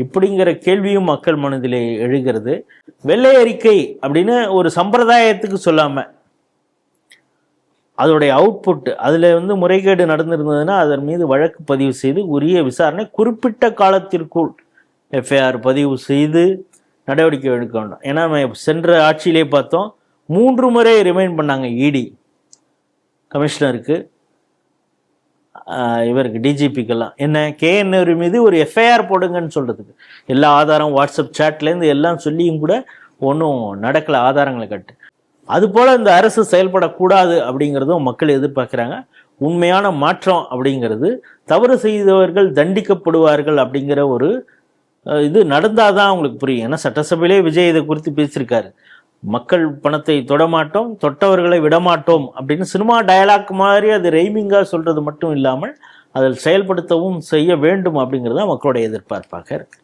இப்படிங்கிற கேள்வியும் மக்கள் மனதிலே எழுகிறது. வெள்ளை அறிக்கை அப்படின்னு ஒரு சம்பிரதாயத்துக்கு சொல்லாமல் அதோடைய அவுட்புட், அதில் முறைகேடு நடந்திருந்ததுன்னா அதன் மீது வழக்கு பதிவு செய்து உரிய விசாரணை குறிப்பிட்ட காலத்திற்குள் எஃப்ஐஆர் பதிவு செய்து நடவடிக்கை எடுக்க வேண்டும். ஏன்னா நம்ம சென்ற ஆட்சியிலே பார்த்தோம், 3 முறை ரிமைண்ட் பண்ணாங்க இடி கமிஷனருக்கு, இவருக்கு டிஜிபிக்கெல்லாம். என்ன, KN மீது ஒரு எஃப்ஐஆர் போடுங்கன்னு சொல்கிறதுக்கு எல்லா ஆதாரம் வாட்ஸ்அப் சேட்லேருந்து எல்லாம் சொல்லியும் கூட ஒன்றும் நடக்கலை, ஆதாரங்களை கட்டு. அதுபோல் இந்த அரசு செயல்படக்கூடாது அப்படிங்கிறதும் மக்கள் எதிர்பார்க்குறாங்க. உண்மையான மாற்றம் அப்படிங்கிறது தவறு செய்தவர்கள் தண்டிக்கப்படுவார்கள் அப்படிங்கிற ஒரு இது நடந்தால் தான் அவங்களுக்கு புரியும். ஏன்னா சட்டசபையிலே விஜய் இதை குறித்து பேசியிருக்காரு, மக்கள் பணத்தை தொடமாட்டோம், தொட்டவர்களை விடமாட்டோம் அப்படின்னு. சினிமா டயலாக் மாதிரி அது ரெய்மிங்காக சொல்கிறது மட்டும் இல்லாமல் அதில் செயல்படுத்தவும் செய்ய வேண்டும் அப்படிங்கிறத மக்களுடைய எதிர்பார்ப்பாக இருக்கு.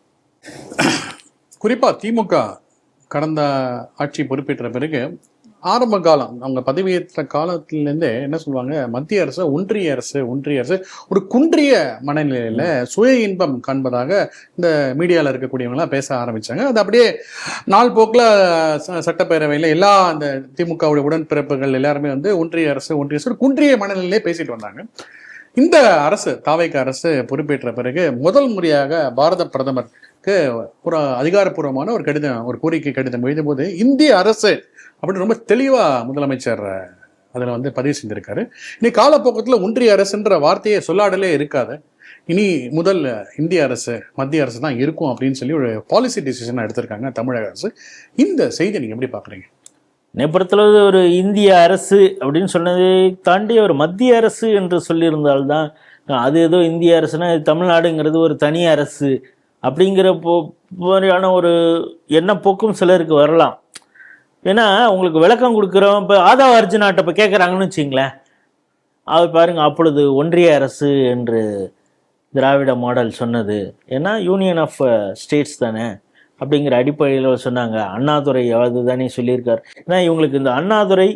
குறிப்பாக திமுக கடந்த ஆட்சி பொறுப்பேற்ற பிறகு ஆரம்ப காலம், அவங்க பதவியேற்ற காலத்திலேருந்தே என்ன சொல்லுவாங்க, மத்திய அரசு ஒன்றிய அரசு ஒரு குன்றிய மனநிலையில சுய இன்பம் காண்பதாக இந்த மீடியாவில் இருக்கக்கூடியவங்களாம் பேச ஆரம்பிச்சாங்க. அது அப்படியே நாள் போக்கில் சட்டப்பேரவையில் எல்லா அந்த திமுகவுடைய உடன்பிறப்புகள் எல்லாருமே ஒன்றிய அரசு ஒரு குன்றிய மனநிலையிலே பேசிட்டு வந்தாங்க. இந்த அரசு தாவேக அரசு பொறுப்பேற்ற பிறகு முதல் முறையாக பாரத பிரதமருக்கு ஒரு அதிகாரப்பூர்வமான ஒரு கோரிக்கை கடிதம் எழுதும் போது இந்திய அரசு அப்படின்னு ரொம்ப தெளிவா முதலமைச்சர் அதில் பதிவு செஞ்சிருக்காரு. இனி காலப்போக்கத்தில் ஒன்றிய அரசுன்ற வார்த்தையை சொல்லாடலே இருக்காது, இனி முதல் இந்திய அரசு மத்திய அரசு தான் இருக்கும் அப்படின்னு சொல்லி ஒரு பாலிசி டிசிஷன் எடுத்திருக்காங்க தமிழக அரசு. இந்த செய்தியை நீங்க எப்படி பாக்குறீங்க? என்னை பொறுத்தளவு ஒரு இந்திய அரசு அப்படின்னு சொன்னதை தாண்டி ஒரு மத்திய அரசு என்று சொல்லியிருந்தால்தான், அது ஏதோ இந்திய அரசுனா தமிழ்நாடுங்கிறது ஒரு தனி அரசு அப்படிங்கிற மாதிரியான ஒரு எண்ணப்போக்கும் சிலருக்கு வரலாம். ஏன்னா உங்களுக்கு விளக்கம் கொடுக்குறோம். இப்போ ஆதவ அர்ஜுனாட்ட இப்போ கேட்குறாங்கன்னு வச்சிங்களேன், அவர் பாருங்க, அப்பொழுது ஒன்றிய அரசு என்று திராவிட மாடல் சொன்னது, ஏன்னா யூனியன் ஆஃப் ஸ்டேட்ஸ் தானே அப்படிங்கிற அடிப்படையில் சொன்னாங்க. அண்ணாதுரை அது தானே சொல்லியிருக்காரு. ஏன்னா இவங்களுக்கு இந்த அண்ணாதுரை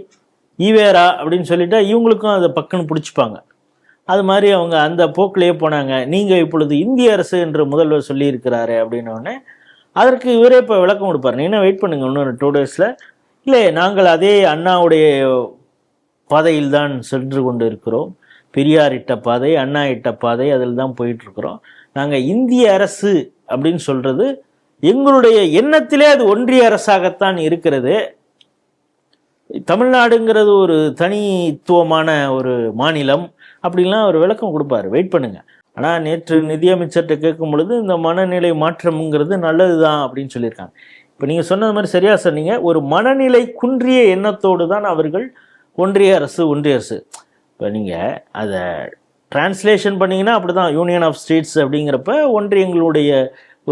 ஈவேரா அப்படின்னு சொல்லிட்டா இவங்களுக்கும் அதை பக்குன்னு பிடிச்சிப்பாங்க. அது மாதிரி அவங்க அந்த போக்கிலேயே போனாங்க. நீங்கள் இப்பொழுது இந்திய அரசு என்று முதல்வர் சொல்லியிருக்கிறாரு அப்படின்னோடனே அதற்கு இவரே இப்போ விளக்கம் கொடுப்பார். நீ என்ன வெயிட் பண்ணுங்க, இன்னொரு 2 daysல. இல்லை, நாங்கள் அதே அண்ணாவுடைய பாதையில் தான் சென்று கொண்டு இருக்கிறோம். பெரியார் இட்ட பாதை, அண்ணா இட்ட பாதை, அதில் தான் போயிட்டுருக்குறோம். நாங்கள் இந்திய அரசு அப்படின்னு சொல்கிறது எங்களுடைய எண்ணத்திலே அது ஒன்றிய அரசாகத்தான் இருக்கிறது. தமிழ்நாடுங்கிறது ஒரு தனித்துவமான ஒரு மாநிலம் அப்படின்லாம் ஒரு விளக்கம் கொடுப்பார். வெயிட் பண்ணுங்க. ஆனால் நேற்று நிதியமைச்சர்கிட்ட கேட்கும் பொழுது இந்த மனநிலை மாற்றம்ங்கிறது நல்லது தான் அப்படின்னு சொல்லியிருக்காங்க. இப்போ நீங்கள் சொன்னது மாதிரி சரியாக சொன்னீங்க, ஒரு மனநிலை குன்றிய எண்ணத்தோடு தான் அவர்கள் ஒன்றிய அரசு. இப்போ நீங்கள் அதை டிரான்ஸ்லேஷன் பண்ணிங்கன்னா அப்படி தான், யூனியன் ஆஃப் ஸ்டேட்ஸ் அப்படிங்கிறப்ப ஒன்றியங்களுடைய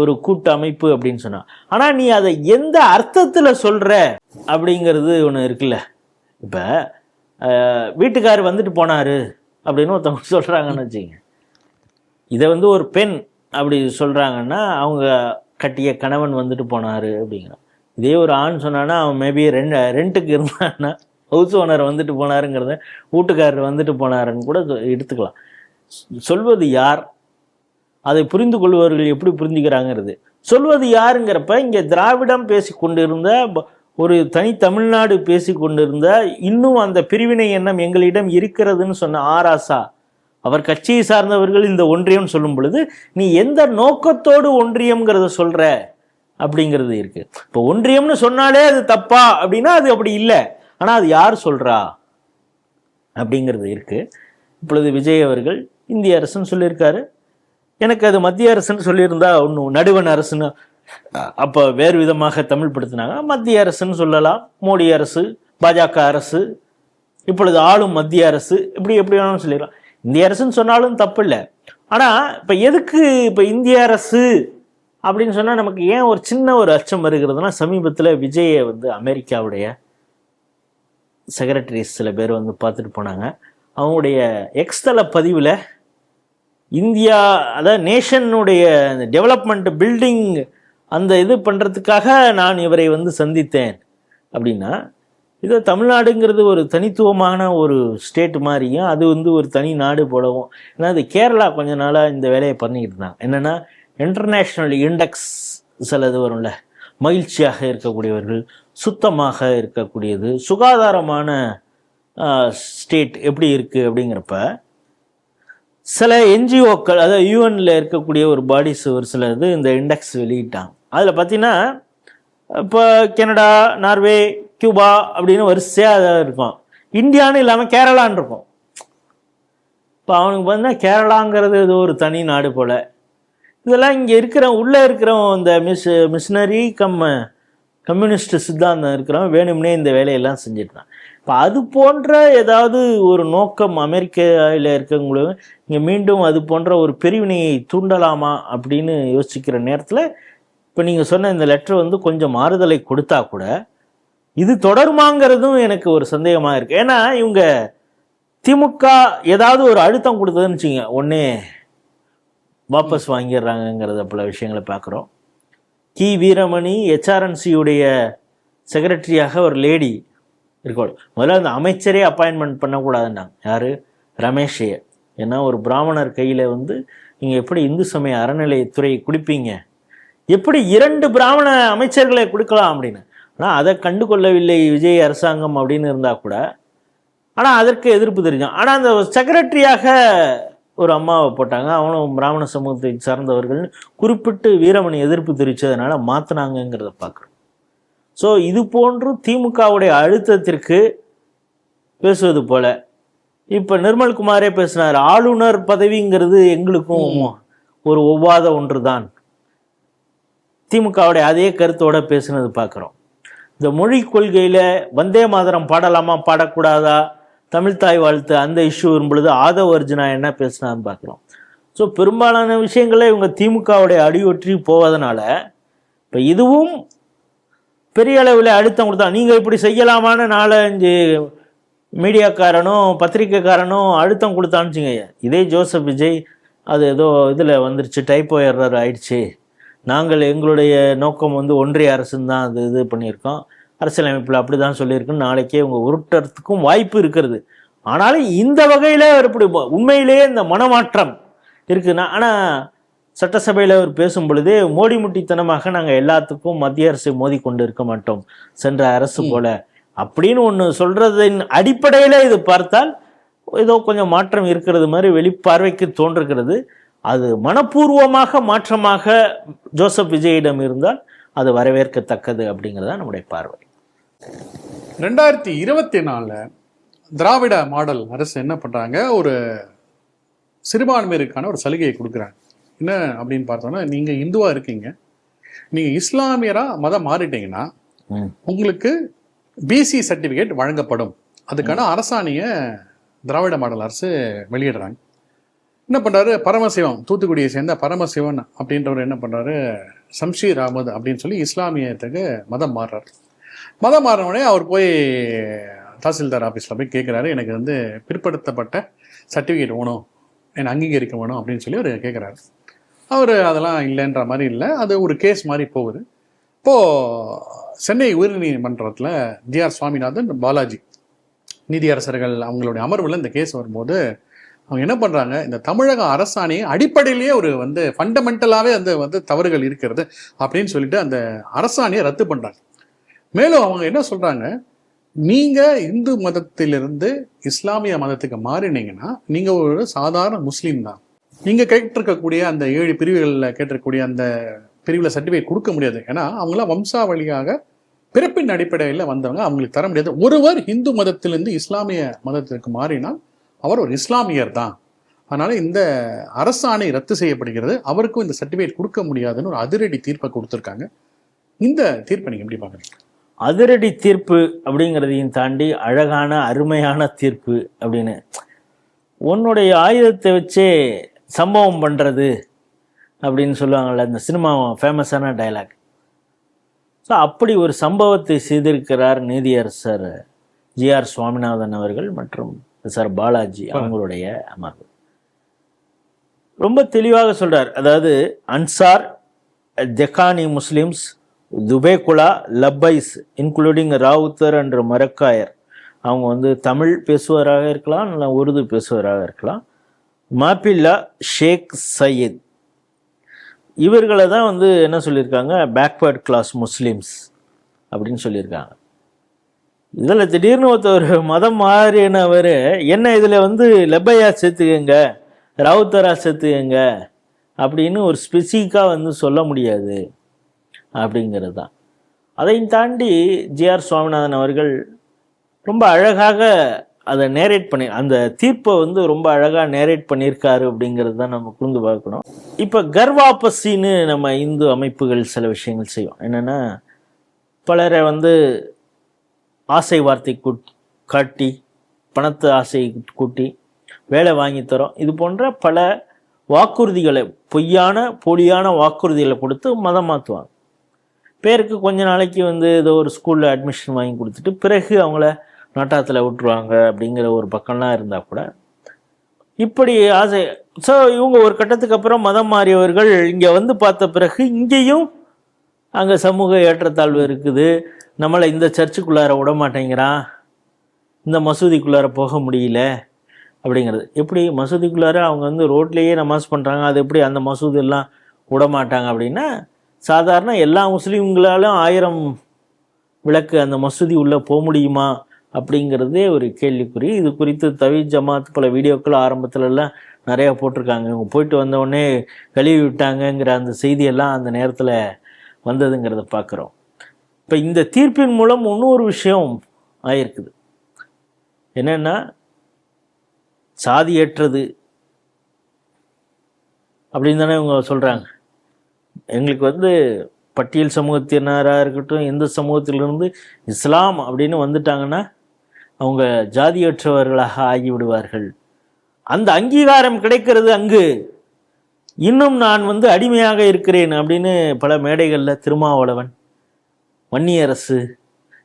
ஒரு கூட்டு அமைப்பு அப்படின்னு சொன்னான். ஆனால் நீ அதை எந்த அர்த்தத்தில் சொல்கிற அப்படிங்கிறது ஒன்று இருக்குல்ல. இப்போ வீட்டுக்காரர் வந்துட்டு போனார் அப்படின்னு ஒருத்தவங்க சொல்கிறாங்கன்னு வச்சுங்க, இதை ஒரு பெண் அப்படி சொல்கிறாங்கன்னா அவங்க கட்டிய கணவன் வந்துட்டு போனார் அப்படிங்கிறான். இதே ஒரு ஆண் சொன்னான்னா அவன் மேபி ரெண்ட்டுக்கு இருந்தான்னா ஹவுஸ் ஓனர் வந்துட்டு போனாருங்கிறத வீட்டுக்காரர் வந்துட்டு போனாருன்னு கூட எடுத்துக்கலாம். சொல்வது யார், அதை புரிந்து கொள்பவர்கள் எப்படி புரிஞ்சுக்கிறாங்கிறது. சொல்வது யாருங்கிறப்ப இங்கே திராவிடம் பேசி கொண்டிருந்த ஒரு தனி தமிழ்நாடு பேசி கொண்டிருந்த இன்னும் அந்த பிரிவினை எண்ணம் எங்களிடம் இருக்கிறதுன்னு சொன்ன ஆராசா, அவர் கட்சியை சார்ந்தவர்கள் இந்த ஒன்றியம் சொல்லும் பொழுது நீ எந்த நோக்கத்தோடு ஒன்றியம்ங்கிறத சொல்ற அப்படிங்கிறது இருக்குது. இப்போ ஒன்றியம்னு சொன்னாலே அது தப்பா அப்படின்னா அது அப்படி இல்லை. ஆனால் அது யார் சொல்கிறா அப்படிங்கிறது இருக்குது. இப்பொழுது விஜய் அவர்கள் இந்திய அரசுன்னு சொல்லியிருக்காரு. எனக்கு அது மத்திய அரசுன்னு சொல்லியிருந்தா ஒன்றும் நடுவண் அரசுன்னு அப்போ வேறு விதமாக தமிழ் படுத்தினாங்க. மத்திய அரசுன்னு சொல்லலாம், மோடி அரசு, பாஜக அரசு, இப்பொழுது ஆளும் மத்திய அரசு, இப்படி எப்படி வேணாலும் சொல்லிடலாம். இந்திய அரசுன்னு சொன்னாலும் தப்பு இல்லை. ஆனால் இப்போ எதுக்கு இப்போ இந்திய அரசு அப்படின்னு சொன்னால் நமக்கு ஏன் ஒரு சின்ன ஒரு அச்சம் வருகிறதுனா, சமீபத்தில் விஜயை வந்து அமெரிக்காவுடைய செக்ரட்டரிஸ் சில பேர் வந்து பார்த்துட்டு போனாங்க. அவங்களுடைய எக்ஸ்தல பதிவில் இந்தியா, அதாவது நேஷனுடைய டெவலப்மெண்ட் பில்டிங் அந்த இது பண்ணுறதுக்காக நான் இவரை வந்து சந்தித்தேன் அப்படின்னா, இது தமிழ்நாடுங்கிறது ஒரு தனித்துவமான ஒரு ஸ்டேட் மாதிரியும் அது வந்து ஒரு தனி நாடு போலவும். ஏன்னா அது கேரளா கொஞ்ச நாளாக இந்த வேலையை பண்ணிக்கிட்டு இருந்தாங்க. என்னென்னா இன்டர்நேஷ்னல் இண்டெக்ஸ் சிலது வரும்ல, மகிழ்ச்சியாக இருக்கக்கூடியவர்கள், சுத்தமாக இருக்கக்கூடியது, சுகாதாரமான ஸ்டேட் எப்படி இருக்குது அப்படிங்கிறப்ப சில என்ஜிஓக்கள், அதாவது யூஎனில் இருக்கக்கூடிய ஒரு பாடிஸ் ஒரு சில இது இந்த இண்டெக்ஸ் வெளியிட்டாங்க. அதில் பார்த்தீங்கன்னா இப்போ கனடா, நார்வே, கியூபா அப்படின்னு வரிசையாக இருக்கும். இந்தியான்னு இல்லாமல் கேரளான்னு இருக்கும். இப்போ அவனுக்கு பார்த்தீங்கன்னா கேரளாங்கிறது இது ஒரு தனி நாடு போல். இதெல்லாம் இங்கே உள்ளே இருக்கிறவன் இந்த மிஷினரி கம்யூனிஸ்ட் சித்தாந்தம் இருக்கிறவன் வேணும்னே இந்த வேலையெல்லாம் செஞ்சிருந்தான். இப்போ அது போன்ற ஏதாவது ஒரு நோக்கம் அமெரிக்காவில் இருக்கவங்களும் இங்கே மீண்டும் அது போன்ற ஒரு பிரிவினையை தூண்டலாமா அப்படின்னு யோசிக்கிற நேரத்தில் இப்போ நீங்கள் சொன்ன இந்த லெட்டர் வந்து கொஞ்சம் மாறுதலை கொடுத்தா கூட இது தொடருமாங்கிறதும் எனக்கு ஒரு சந்தேகமாக இருக்குது. ஏன்னா இவங்க திமுக ஏதாவது ஒரு அழுத்தம் கொடுத்ததுன்னு வச்சுங்க, உடனே வாபஸ் வாங்கிடுறாங்கங்கிறத பல விஷயங்களை பார்க்குறோம். கி வீரமணி HRNC-உடைய செக்ரட்டரியாக ஒரு லேடி இருக்கோம். முதல்ல அந்த அமைச்சரே அப்பாயின்மெண்ட் பண்ணக்கூடாதுன்னாங்க. யார்? ரமேஷைய. ஏன்னா ஒரு பிராமணர் கையில் வந்து நீங்கள் எப்படி இந்து சமய அறநிலையத்துறை கொடுப்பீங்க, எப்படி 2 பிராமண அமைச்சர்களை கொடுக்கலாம் அப்படின்னு. ஆனால் அதை கண்டு கொள்ளவில்லை விஜய் அரசாங்கம் அப்படின்னு இருந்தால் கூட, ஆனால் அதற்கு எதிர்ப்பு தெரிஞ்சோம். ஆனால் அந்த செக்ரட்டரியாக ஒரு அம்மாவை போட்டாங்க, அவனும் பிராமண சமூகத்தை சார்ந்தவர்கள் குறிப்பிட்டு வீரமணி எதிர்ப்பு தெரிவித்ததுனால மாற்றினாங்கங்கிறத பார்க்குறோம். ஸோ இது போன்று திமுகவுடைய அழுத்தத்திற்கு பேசுவது போல இப்போ நிர்மல்குமாரே பேசினார், ஆளுநர் பதவிங்கிறது எங்களுக்கும் ஒரு ஒவ்வாத ஒன்று தான். திமுகவுடைய அதே கருத்தோட பேசுனது பார்க்குறோம். இந்த மொழி கொள்கையில் வந்தே மாதரம் பாடலாமா பாடக்கூடாதா, தமிழ்தாய் வாழ்த்து அந்த இஷ்யூ வரும்பொழுது ஆதவ அர்ஜுனா என்ன பேசினான்னு பார்க்குறோம். ஸோ பெரும்பாலான விஷயங்களே இவங்க திமுகவுடைய அடியொற்றி போவதனால இப்போ இதுவும் பெரிய அளவில் அழுத்தம் கொடுத்தா. நீங்கள் இப்படி செய்யலாமான்னு 4-5 மீடியாக்காரனும் பத்திரிக்கைக்காரனும் அழுத்தம் கொடுத்தானுச்சுங்க. இதே ஜோசப் விஜய் அது ஏதோ இதில் வந்துருச்சு, டைப்போ எரர் ஆயிடுச்சு, நாங்கள் எங்களுடைய நோக்கம் வந்து ஒன்றிய அரசுன்னு தான் அது இது பண்ணியிருக்கோம், அரசியலமைப்பில் அப்படி தான் சொல்லியிருக்குன்னு நாளைக்கே இவங்க உருட்டுறதுக்கும் வாய்ப்பு இருக்கிறது. ஆனாலும் இந்த வகையில் இப்படி உண்மையிலேயே இந்த மனமாற்றம் இருக்குதுன்னா, ஆனால் சட்டசபையில் அவர் பேசும் பொழுதே மோடி முட்டித்தனமாக நாங்கள் எல்லாத்துக்கும் மத்திய அரசை மோதி கொண்டு இருக்க மாட்டோம் சென்ற அரசு போல அப்படின்னு ஒன்று சொல்றதின் அடிப்படையில் இது பார்த்தால் ஏதோ கொஞ்சம் மாற்றம் இருக்கிறது மாதிரி வெளிப்பார்வைக்கு தோன்றுகிறது. அது மனப்பூர்வமாக மாற்றமாக ஜோசப் விஜயிடம் இருந்தால் அது வரவேற்கத்தக்கது அப்படிங்கிறதா நம்முடைய பார்வை. 2024 திராவிட மாடல் அரசு என்ன பண்றாங்க, ஒரு சிறுபான்மையருக்கான ஒரு சலுகையை கொடுக்குறாங்க. என்ன அப்படின்னு பார்த்தோம்னா, நீங்க இந்துவா இருக்கீங்க, நீங்க இஸ்லாமியரா மதம் மாறிட்டீங்கன்னா உங்களுக்கு பிசி சர்டிபிகேட் வழங்கப்படும். அதுக்கான அரசாணையை திராவிட மாடல் அரசு வெளியிடுறாங்க. என்ன பண்றாரு, பரமசிவம், தூத்துக்குடியை சேர்ந்த பரமசிவன் அப்படின்றவர் என்ன பண்றாரு, சம்ஷீர் அகமது அப்படின்னு சொல்லி இஸ்லாமியத்துக்கு மதம் மாறுறாரு. மதம் மாறினோடனே அவர் போய் தாசில்தார் ஆஃபீஸில் போய் கேட்குறாரு, எனக்கு வந்து பிற்படுத்தப்பட்ட சர்டிஃபிகேட் வேணும், என்னை அங்கீகரிக்க வேணும் அப்படின்னு சொல்லி அவர் கேட்குறாரு. அவர் அதெல்லாம் இல்லைன்ற மாதிரி இல்லை, அது ஒரு கேஸ் மாதிரி போகுது. இப்போது சென்னை உயர்நீதிமன்றத்தில் ஜிஆர் சுவாமிநாதன், பாலாஜி நீதியரசர்கள் அவங்களுடைய அமர்வில் இந்த கேஸ் வரும்போது அவங்க என்ன பண்ணுறாங்க, இந்த தமிழக அரசாணையை அடிப்படையிலேயே ஒரு வந்து ஃபண்டமெண்டலாகவே வந்து தவறுகள் இருக்கிறது அப்படின்னு சொல்லிட்டு அந்த அரசாணையை ரத்து பண்ணுறாங்க. மேலும் அவங்க என்ன சொல்கிறாங்க, நீங்கள் இந்து மதத்திலிருந்து இஸ்லாமிய மதத்துக்கு மாறினீங்கன்னா நீங்கள் ஒரு சாதாரண முஸ்லீம் தான். நீங்கள் கேட்டிருக்கக்கூடிய அந்த 7 பிரிவுகளில் கேட்டிருக்கக்கூடிய அந்த பிரிவில் சர்டிஃபிகேட் கொடுக்க முடியாது. ஏன்னா அவங்களாம் வம்சாவளியாக பிறப்பின் அடிப்படையில் வந்தவங்க, அவங்களுக்கு தர முடியாது. ஒருவர் இந்து மதத்திலிருந்து இஸ்லாமிய மதத்திற்கு மாறினால் அவர் ஒரு இஸ்லாமியர் தான். அதனால இந்த அரசாணை ரத்து செய்யப்படுகிறது, அவருக்கும் இந்த சர்டிஃபிகேட் கொடுக்க முடியாதுன்னு ஒரு அதிரடி தீர்ப்பை கொடுத்துருக்காங்க. இந்த தீர்ப்பை நீங்கள் எப்படி பார்க்குறீங்க? அதிரடி தீர்ப்பு அப்படிங்கிறதையும் தாண்டி அழகான அருமையான தீர்ப்பு அப்படின்னு, உன்னுடைய ஆயுதத்தை வச்சே சம்பவம் பண்ணுறது அப்படின்னு சொல்லுவாங்கள்ல, இந்த சினிமா ஃபேமஸான டைலாக். ஸோ அப்படி ஒரு சம்பவத்தை செய்திருக்கிறார் நீதியரசர் ஜி.ஆர். சுவாமிநாதன் அவர்கள் மற்றும் சார் பாலாஜி அவங்களுடைய அமர்வு. ரொம்ப தெளிவாக சொல்கிறார். அதாவது அன்சார், ஜெகானி முஸ்லிம்ஸ், துபேகுலா, லப்பைஸ் இன்க்ளூடிங் ராவுத்தர் என்ற மரக்காயர், அவங்க வந்து தமிழ் பேசுவராக இருக்கலாம், இல்லை உருது பேசுவராக இருக்கலாம், மாப்பில்லா, ஷேக் சையத், இவர்களை தான் வந்து என்ன சொல்லியிருக்காங்க, பேக்வேர்ட் கிளாஸ் முஸ்லீம்ஸ் அப்படின்னு சொல்லியிருக்காங்க. இதில் திடீர்னு ஒருத்தர் மதம் மாறினவர் என்ன இதில் வந்து லெப்பையா சேர்த்துக்கங்க, ராவுத்தரா சேர்த்துக்கங்க அப்படின்னு ஒரு ஸ்பெசிஃபிக்காக வந்து சொல்ல முடியாது அப்படிங்கிறது தான். அதையும் தாண்டி ஜி.ஆர். சுவாமிநாதன் அவர்கள் ரொம்ப அழகாக அதை நேரேட் பண்ணி, அந்த தீர்ப்பை வந்து ரொம்ப அழகாக நேரேட் பண்ணியிருக்காரு அப்படிங்கிறது தான் நம்ம புரிந்து பார்க்கணும். இப்போ கர்வாபசின்னு நம்ம இந்து அமைப்புகள் சில விஷயங்கள் செய்யும். என்னென்னா, பலரை வந்து ஆசை வார்த்தை காட்டி, பணத்தை ஆசை கூட்டி வேலை வாங்கி தரோம், இது போன்ற பல வாக்குறுதிகளை, போலியான வாக்குறுதிகளை கொடுத்து மதம் மாற்றுவாங்க. பேருக்கு கொஞ்ச நாளைக்கு வந்து ஏதோ ஒரு ஸ்கூலில் அட்மிஷன் வாங்கி கொடுத்துட்டு பிறகு அவங்கள நாட்டாத்தில் விட்டுருவாங்க அப்படிங்கிற ஒரு பக்கம்லாம் இருந்தால் கூட இப்படி ஆசை. ஸோ இவங்க ஒரு கட்டத்துக்கு அப்புறம் மதம் மாறியவர்கள் இங்கே வந்து பார்த்த பிறகு இங்கேயும் அங்கே சமூக ஏற்றத்தாழ்வு இருக்குது, நம்மளை இந்த சர்ச்சுக்குள்ளார விட மாட்டேங்கிறான், இந்த மசூதிக்குள்ளார போக முடியல அப்படிங்கிறது. எப்படி மசூதிக்குள்ளார அவங்க வந்து ரோட்லேயே நமாஸ் பண்ணுறாங்க, அது எப்படி அந்த மசூதியெல்லாம் விட மாட்டாங்க அப்படின்னா, சாதாரண எல்லா முஸ்லீம்களாலும் 1000 விளக்கு அந்த மசூதி உள்ளே போக முடியுமா அப்படிங்கிறதே ஒரு கேள்விக்குறி. இது குறித்து தவீத் ஜமாத் பல வீடியோக்கள் ஆரம்பத்துலலாம் நிறையா போட்டிருக்காங்க. இவங்க போயிட்டு வந்தவுடனே கழுவி விட்டாங்கங்கிற அந்த செய்தியெல்லாம் அந்த நேரத்தில் வந்ததுங்கிறத பார்க்குறோம். இப்போ இந்த தீர்ப்பின் மூலம் இன்னொரு விஷயம் ஆயிருக்குது. என்னென்னா, சாதியற்றது அப்படின்னு தானே இவங்க சொல்கிறாங்க. எங்களுக்கு வந்து பட்டியல் சமூகத்தினராக இருக்கட்டும், எந்த சமூகத்திலிருந்து இஸ்லாம் அப்படின்னு வந்துட்டாங்கன்னா அவங்க ஜாதியற்றவர்களாக ஆகிவிடுவார்கள். அந்த அங்கீகாரம் கிடைக்கிறது அங்கு. இன்னும் நான் வந்து அடிமையாக இருக்கிறேன் அப்படின்னு பல மேடைகளில் திருமாவளவன், வன்னியரசு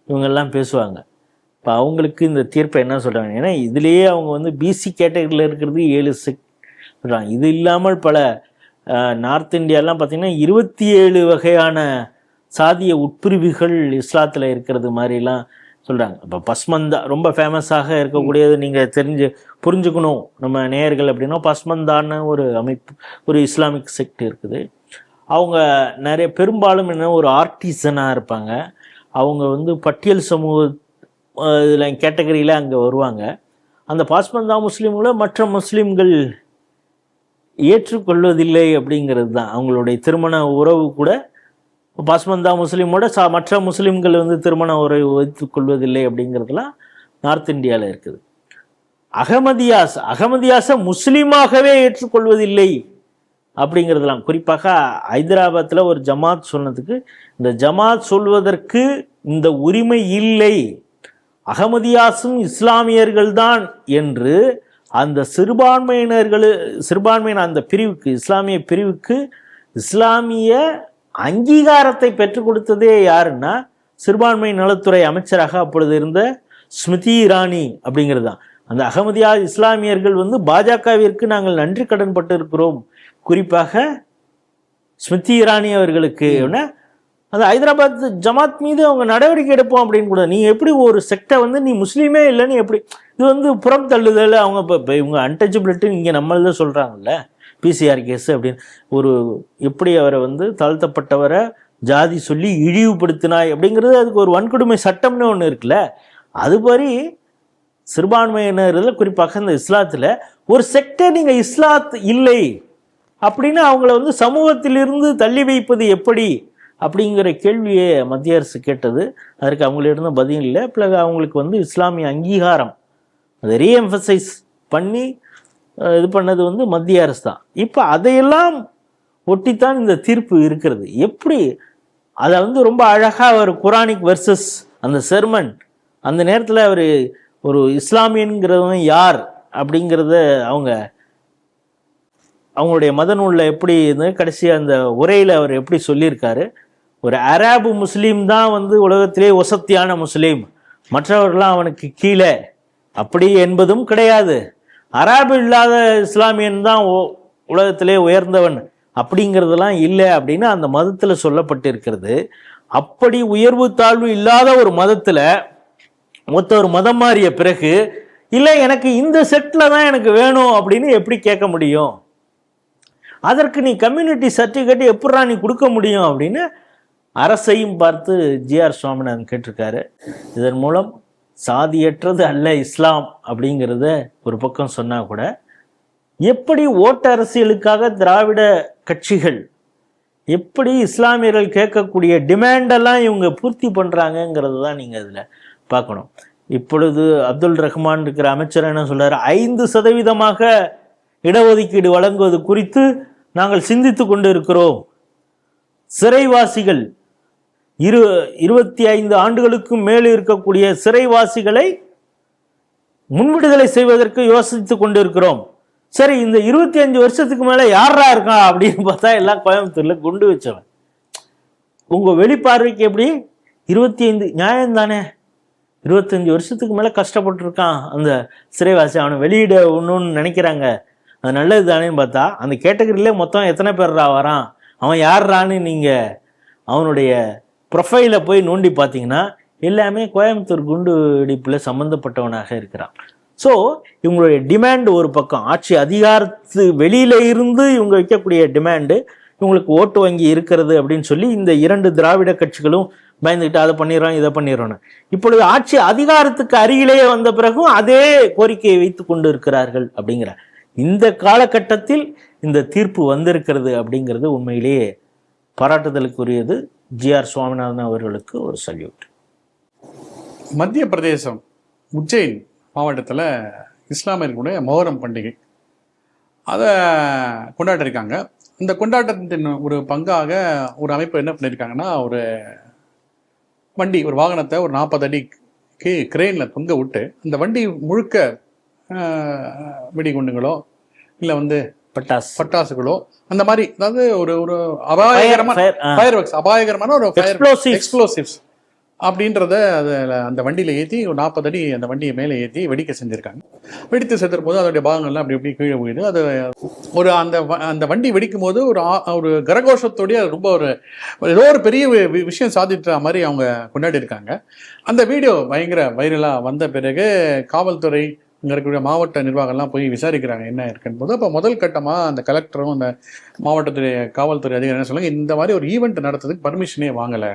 இவங்கெல்லாம் பேசுவாங்க. இப்போ அவங்களுக்கு இந்த தீர்ப்பை என்ன சொல்கிறாங்க, ஏன்னா இதுலேயே அவங்க வந்து பிசி கேட்டகரியில் இருக்கிறது 7 சொல்கிறாங்க. இது இல்லாமல் பல நார்த் இந்தியாலாம் பார்த்திங்கன்னா 27 வகையான சாதிய உட்பிரிவுகள் இஸ்லாத்தில் இருக்கிறது மாதிரிலாம் சொல்கிறாங்க. இப்போ பஸ்மந்தா ரொம்ப ஃபேமஸாக இருக்கக்கூடியது, நீங்கள் புரிஞ்சுக்கணும் நம்ம நேயர்கள் அப்படின்னா, பஸ்மந்தான்னு ஒரு அமைப்பு, ஒரு இஸ்லாமிக் செக்ட் இருக்குது. அவங்க நிறைய பெரும்பாலும் என்ன ஒரு ஆர்டிசனாக இருப்பாங்க. அவங்க வந்து பட்டியல் சமூக இதில் கேட்டகரியில் அங்கே வருவாங்க. அந்த பஸ்மந்தா முஸ்லீம்களை மற்ற முஸ்லீம்கள் ஏற்றுக்கொள்வதில்லை அப்படிங்கிறது தான். அவங்களுடைய திருமண உறவு கூட பஸ்மந்தா முஸ்லீமோட மற்ற முஸ்லீம்கள் வந்து திருமண உறவு வைத்துக்கொள்வதில்லை அப்படிங்கிறதுலாம் நார்த் இந்தியாவில் இருக்குது. அகமதியாஸை முஸ்லீமாகவே ஏற்றுக்கொள்வதில்லை அப்படிங்கிறதுலாம். குறிப்பாக ஹைதராபாத்தில் ஒரு ஜமாத் சொன்னதுக்கு, இந்த ஜமாத் சொல்வதற்கு இந்த உரிமை இல்லை, அகமதியாஸும் இஸ்லாமியர்கள் தான் என்று அந்த சிறுபான்மையின அந்த பிரிவுக்கு, இஸ்லாமிய பிரிவுக்கு இஸ்லாமிய அங்கீகாரத்தை பெற்றுக் கொடுத்ததே யாருன்னா சிறுபான்மை நலத்துறை அமைச்சராக அப்பொழுது இருந்த ஸ்மிருதி இரானி அப்படிங்கிறது தான். அந்த அகமதியா இஸ்லாமியர்கள் வந்து பாஜகவிற்கு நாங்கள் நன்றி கடன் பட்டு இருக்கிறோம், குறிப்பாக ஸ்மிருதி இரானி அவர்களுக்கு. அந்த ஹைதராபாத் ஜமாத் மீது அவங்க நடவடிக்கை எடுப்போம் அப்படின்னு கூட. நீ எப்படி ஒரு செக்டை வந்து நீ முஸ்லீமே இல்லைன்னு எப்படி, இது வந்து புறம் தள்ளுதல். அவங்க இப்போ இவங்க அன்டச்சபிலிட்டி இங்கே நம்மளதான் சொல்கிறாங்கல்ல, பிசிஆர் கேஸ் அப்படின்னு ஒரு, எப்படி அவரை வந்து தாழ்த்தப்பட்டவரை ஜாதி சொல்லி இழிவுபடுத்தினாய் அப்படிங்கிறது, அதுக்கு ஒரு வன்கொடுமை சட்டம்னு ஒன்று இருக்குல்ல. அதுபடி சிறுபான்மையினரில் குறிப்பாக இந்த இஸ்லாத்தில் ஒரு செக்டர் நீங்கள் இஸ்லாத் இல்லை அப்படின்னு அவங்கள வந்து சமூகத்திலிருந்து தள்ளி வைப்பது எப்படி அப்படிங்கிற கேள்வியை மத்திய அரசு கேட்டது. அதற்கு அவங்களிடம் பதில் இல்லை. பிறகு அவங்களுக்கு வந்து இஸ்லாமிய அங்கீகாரம் அதை ரீஎம்பசைஸ் பண்ணி இது பண்ணது வந்து மத்திய அரசு தான். இப்போ அதையெல்லாம் ஒட்டித்தான் இந்த தீர்ப்பு இருக்கிறது. எப்படி அதை வந்து ரொம்ப அழகாக ஒரு குரானிக் வெர்சஸ் அந்த செர்மன், அந்த நேரத்தில் அவர் ஒரு இஸ்லாமியன்கிறவன் யார் அப்படிங்கிறத அவங்களுடைய மத நூலில் எப்படி கடைசியாக அந்த உரையில் அவர் எப்படி சொல்லியிருக்காரு, ஒரு அரபு முஸ்லீம் தான் வந்து உலகத்திலே வசத்தியான முஸ்லீம், மற்றவர்கள்லாம் அவனுக்கு கீழே அப்படி என்பதும் கிடையாது. அரபு இல்லாத இஸ்லாமியன் தான் உலகத்திலே உயர்ந்தவன் அப்படிங்கிறதெல்லாம் இல்லை அப்படின்னு அந்த மதத்தில் சொல்லப்பட்டிருக்கிறது. அப்படி உயர்வு தாழ்வு இல்லாத ஒரு மதத்தில் ஒரு மதம் மாறிய பிறகு இல்லை எனக்கு இந்த செட்டில் தான் எனக்கு வேணும் அப்படின்னு எப்படி கேட்க முடியும்? அதற்கு நீ கம்யூனிட்டி சர்டிஃபிகேட் எப்படா நீ கொடுக்க முடியும் அப்படின்னு அரசையும் பார்த்து ஜிஆர் சுவாமிநாதன் கேட்டிருக்காரு. இதன் மூலம் சாதியற்றது அல்ல இஸ்லாம் அப்படிங்கிறத ஒரு பக்கம் சொன்னால் கூட, எப்படி ஓட்டு அரசியலுக்காக திராவிட கட்சிகள் எப்படி இஸ்லாமியர்கள் கேட்கக்கூடிய டிமாண்டெல்லாம் இவங்க பூர்த்தி பண்ணுறாங்கங்கிறது தான் நீங்கள் அதில் பார்க்கணும். இப்பொழுது அப்துல் ரஹ்மான் இருக்கிற அமைச்சர் என்ன சொல்றாரு, 5% இடஒதுக்கீடு வழங்குவது குறித்து நாங்கள் சிந்தித்து கொண்டு இருக்கிறோம். சிறைவாசிகள் 25 ஆண்டுகளுக்கும் மேல் இருக்கக்கூடிய சிறைவாசிகளை முன்விடுதலை செய்வதற்கு யோசித்து கொண்டு இருக்கிறோம். சரி, இந்த 25 வருஷத்துக்கு மேல யாரா இருக்கா அப்படின்னு பார்த்தா எல்லாம் கோயம்புத்தூர்ல குண்டு வச்சவன். உங்க வெளிப்பார்வைக்கு எப்படி 25 நியாயம் தானே? 25 வருஷத்துக்கு மேல கஷ்டப்பட்டு இருக்கான் அந்த சிறைவாசி, அவனை வெளியிட ஒண்ணுன்னு நினைக்கிறாங்க, அது நல்லது தானேன்னு பார்த்தா அந்த கேட்டகரியிலே மொத்தம் எத்தனை பேர்ரா வரான், அவன் யார்றான்னு நீங்க அவனுடைய ப்ரொஃபைலை போய் நோண்டி பார்த்தீங்கன்னா எல்லாமே கோயம்புத்தூர் குண்டு வெடிப்பில் சம்மந்தப்பட்டவனாக இருக்கிறான். ஸோ இவங்களுடைய டிமாண்ட் ஒரு பக்கம், ஆட்சி அதிகாரத்து வெளியில இருந்து இவங்க வைக்கக்கூடிய டிமாண்டு, இவங்களுக்கு ஓட்டு வங்கி இருக்கிறது அப்படின்னு சொல்லி இந்த 2 திராவிட கட்சிகளும் பயந்துக்கிட்டு அதை பண்ணிடுறோம் இதை பண்ணிடுறோன்னு. இப்பொழுது ஆட்சி அதிகாரத்துக்கு அருகிலேயே வந்த பிறகும் அதே கோரிக்கையை வைத்து கொண்டு இருக்கிறார்கள். அப்படிங்கிற இந்த காலகட்டத்தில் இந்த தீர்ப்பு வந்திருக்கிறது அப்படிங்கிறது உண்மையிலேயே பாராட்டுதலுக்குரியது. ஜிஆர் சுவாமிநாதன் அவர்களுக்கு ஒரு சல்யூட். மத்திய பிரதேசம் உஜ்ஜைன் மாவட்டத்தில் இஸ்லாமியர்களுடைய மொஹரம் பண்டிகை அதை கொண்டாடிருக்காங்க. இந்த கொண்டாட்டத்தின் ஒரு பங்காக ஒரு அமைப்பு என்ன பண்ணியிருக்காங்கன்னா, ஒரு வண்டி, ஒரு வாகனத்தை ஒரு 40 அடிக்கு கிரெயினில் தொங்க விட்டு அந்த வண்டி முழுக்க வெடிகுண்டுகளோ இல்லை வந்து பட்டாசுகளோ அந்த மாதிரி, அதாவது ஒரு ஒரு அபாயகரமான அபாயகரமான ஒரு எக்ஸ்ப்ளோசிவ்ஸ் அப்படின்றத அதில் அந்த வண்டியில் ஏற்றி ஒரு 40 அடி அந்த வண்டியை மேலே ஏற்றி வெடிக்க செஞ்சுருக்காங்க. வெடித்து செத்துற போது அதோடைய பாகங்கள்லாம் அப்படி இப்படி கீழே போயிடுது. அது ஒரு அந்த வண்டி வெடிக்கும் போது ஒரு கரகோஷத்தோடைய ரொம்ப ஏதோ ஒரு பெரிய விஷயம் சாதித்த மாதிரி அவங்க கொண்டாடி இருக்காங்க. அந்த வீடியோ பயங்கர வைரலாக வந்த பிறகு காவல்துறை, இங்கே இருக்கக்கூடிய மாவட்ட நிர்வாகம்லாம் போய் விசாரிக்கிறாங்க என்ன இருக்குன்னு போது, அப்போ முதல் கட்டமாக அந்த கலெக்டரும் அந்த மாவட்டத்துடைய காவல்துறை அதிகாரி என்ன சொல்லுவாங்க, இந்த மாதிரி ஒரு ஈவெண்ட் நடத்துறதுக்கு பர்மிஷனே வாங்கலை